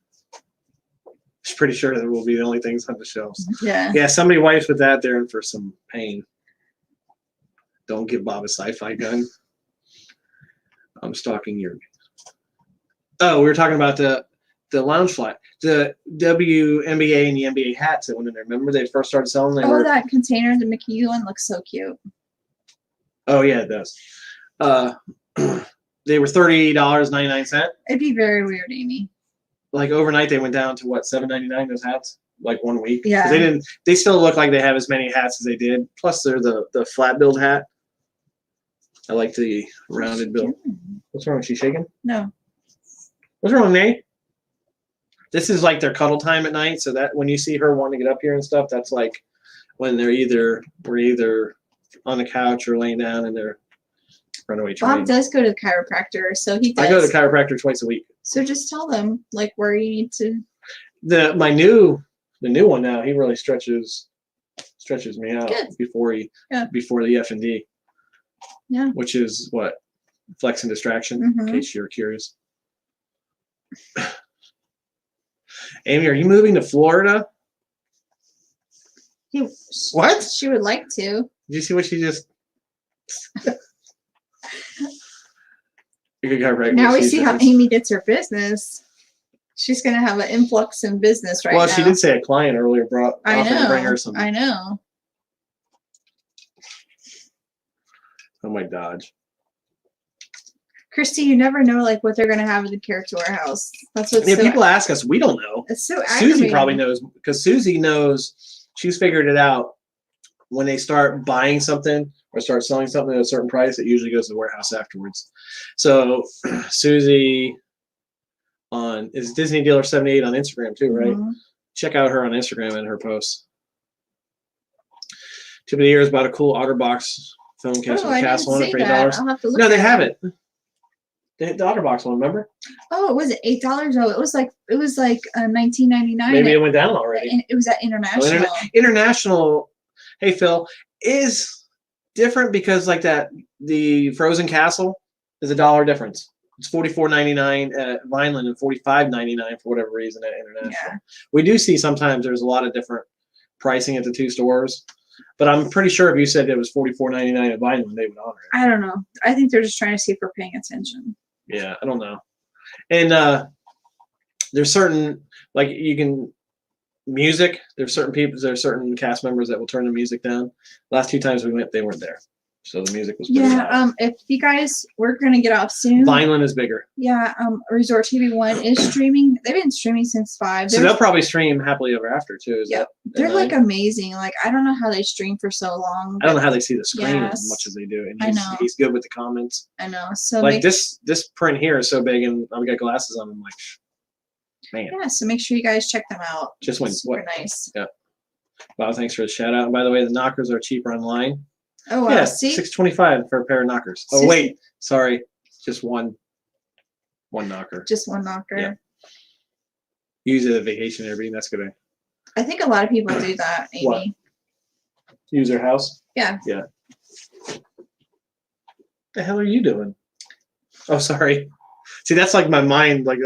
S1: I'm pretty sure that will be the only things on the shelves.
S2: Yeah.
S1: Yeah, somebody wipes with that. They're in for some pain. Don't give Bob a sci-fi gun. I'm stalking your. Oh, we were talking about the lounge fly, the WNBA and the NBA hats that went in there. Remember they first started selling them?
S2: That container, the Mickey one, looks so cute.
S1: Oh yeah, it does. They were $30.99.
S2: It'd be very weird, Amy.
S1: Like overnight, they went down to what, $7.99? Those hats, like 1 week.
S2: Yeah.
S1: They didn't. They still look like they have as many hats as they did. Plus, they're the flat build hat. I like the rounded build. What's wrong? Is she shaking?
S2: No.
S1: What's wrong, Nate? This is like their cuddle time at night. So that when you see her wanting to get up here and stuff, that's like when we're either on the couch or laying down and they're runaway train.
S2: Bob does go to the chiropractor, so he does.
S1: I go to the chiropractor twice a week.
S2: So just tell them like where you need to.
S1: The new one now, he really stretches me out.
S2: Good.
S1: before the F&D.
S2: Yeah.
S1: Which is what? Flex and distraction, in case you're curious. Amy, are you moving to Florida? What?
S2: She would like to.
S1: Did you see what she just?
S2: Now we see how Amy gets her business. She's going to have an influx in business right now.
S1: Well, she did say a client earlier offered to bring her some.
S2: I know.
S1: Oh my Dodge.
S2: Christy, you never know like what they're gonna have in the character warehouse. That's what.
S1: Yeah, people ask us. We don't know.
S2: It's so
S1: Susie probably knows because Susie knows. She's figured it out. When they start buying something or start selling something at a certain price, it usually goes to the warehouse afterwards. So Susie is Disney Dealer 78 on Instagram too, right? Mm-hmm. Check out her on Instagram and her posts. Tip of the year is about a cool OtterBox film case with a castle on it for $8. No, they have it. The OtterBox one, remember?
S2: Oh, was it $8? Oh, it was like $19.99.
S1: Maybe it went down already.
S2: And it was at International.
S1: International. Hey Phil, is different because like that the Frozen Castle is $1 difference. It's $44.99 at Vineland and $45.99 for whatever reason at International. Yeah. We do see sometimes there's a lot of different pricing at the two stores, but I'm pretty sure if you said it was $44.99 at Vineland, they would honor it.
S2: I don't know. I think they're just trying to see if we're paying attention.
S1: Yeah, I don't know. And there's certain like you can. Music, there's certain cast members that will turn the music down. Last 2 times we went, they weren't there, so the music was pretty loud.
S2: If you guys, we're gonna get off soon.
S1: Vineland is bigger.
S2: Yeah, Resort TV 1 is streaming. They've been streaming since 5.
S1: So they'll probably stream Happily Ever After too.
S2: Yep, they're like amazing. Like I don't know how they stream for so long.
S1: I don't know how they see the screen as much as they do. And he's good with the comments.
S2: I know. So
S1: like this print here is so big, and I've got glasses on. I'm like. Man.
S2: Yeah, so make sure you guys check them out.
S1: Just went
S2: super nice.
S1: Yeah. Wow, thanks for the shout out. And by the way, the knockers are cheaper online.
S2: Oh wow.
S1: Yeah,
S2: see?
S1: $6.25 for a pair of knockers. Oh wait, sorry. Just one knocker.
S2: Just one knocker. Yeah.
S1: Use it at vacation and everything. That's good.
S2: I think a lot of people do that, Amy.
S1: What? Use their house?
S2: Yeah.
S1: Yeah. What the hell are you doing? Oh, sorry. See, that's like my mind. Like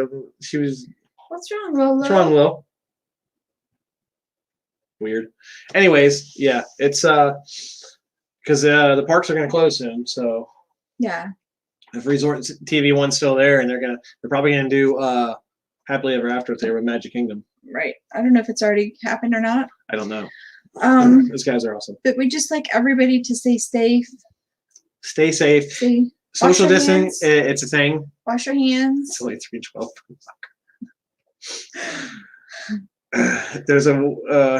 S1: she was.
S2: What's wrong, Lolo?
S1: What's wrong, Lil? Weird. Anyways, yeah, it's because the parks are gonna close soon. So
S2: yeah.
S1: If Resort TV 1's still there, and they're probably gonna do Happily Ever After there with Magic Kingdom.
S2: Right. I don't know if it's already happened or not.
S1: I don't know. Those guys are awesome.
S2: But we just like everybody to stay safe.
S1: Stay safe. Social distancing, it's a thing.
S2: Wash your hands.
S1: It's only 3:12. There's a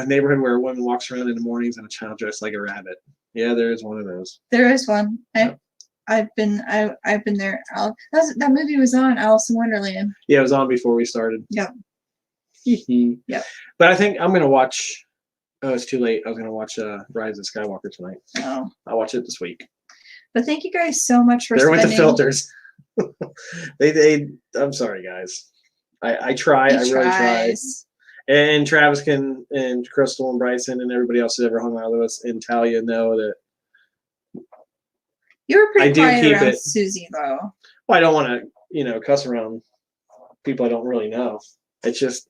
S1: neighborhood where a woman walks around in the mornings and a child dressed like a rabbit. Yeah, there is one of those.
S2: There is one. I've been there. That movie was on Alice in Wonderland.
S1: Yeah, it was on before we started.
S2: Yep.
S1: Yep. But I think I'm gonna watch. Oh, it's too late. I was gonna watch Rise of Skywalker tonight.
S2: Oh.
S1: I'll watch it this week.
S2: But thank you guys so much for.
S1: There went the filters. I'm sorry, guys. I try. I really try. And Travis and Crystal and Bryson and everybody else who's ever hung out with us in Talia know that.
S2: You were pretty quiet around Susie, though.
S1: Well, I don't want to, cuss around people I don't really know. It's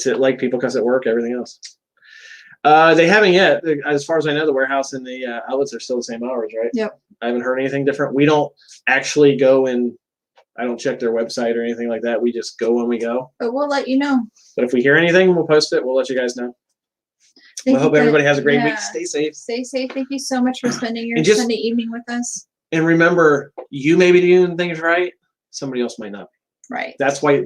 S1: like people cuss at work, everything else. They haven't yet. As far as I know, the warehouse and the outlets are still the same hours, right?
S2: Yep.
S1: I haven't heard anything different. We don't actually go and I don't check their website or anything like that. We just go when we go.
S2: But we'll let you know.
S1: But if we hear anything, we'll post it. We'll let you guys know. I hope everybody has a great week. Stay safe.
S2: Stay safe. Thank you so much for spending your Sunday evening with us.
S1: And remember, you may be doing things right. Somebody else might not.
S2: Right.
S1: That's why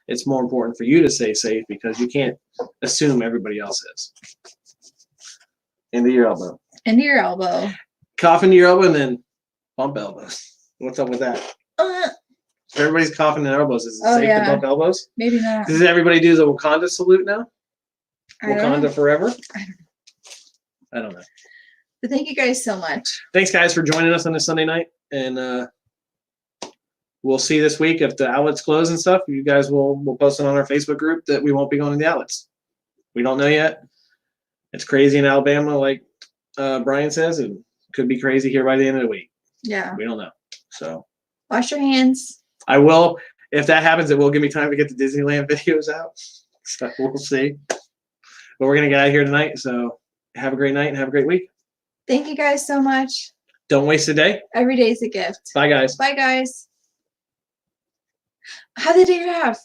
S1: it's more important for you to stay safe because you can't assume everybody else is. Into your elbow.
S2: Into your elbow.
S1: Cough into your elbow and then bump elbows. What's up with that? If everybody's coughing in elbows. Is it safe to bump elbows?
S2: Maybe not.
S1: Does everybody do the Wakanda salute now? Wakanda forever? I don't know.
S2: But thank you guys so much.
S1: Thanks, guys, for joining us on this Sunday night. And we'll see this week if the outlets close and stuff. You guys we'll post it on our Facebook group that we won't be going to the outlets. We don't know yet. It's crazy in Alabama, like Brian says. It could be crazy here by the end of the week. Yeah. We don't know. So
S2: wash your hands.
S1: I will. If that happens, it will give me time to get the Disneyland videos out. So we'll see. But we're going to get out of here tonight. So have a great night and have a great week.
S2: Thank you guys so much.
S1: Don't waste a day.
S2: Every day is a gift.
S1: Bye, guys.
S2: Bye, guys. How did you have?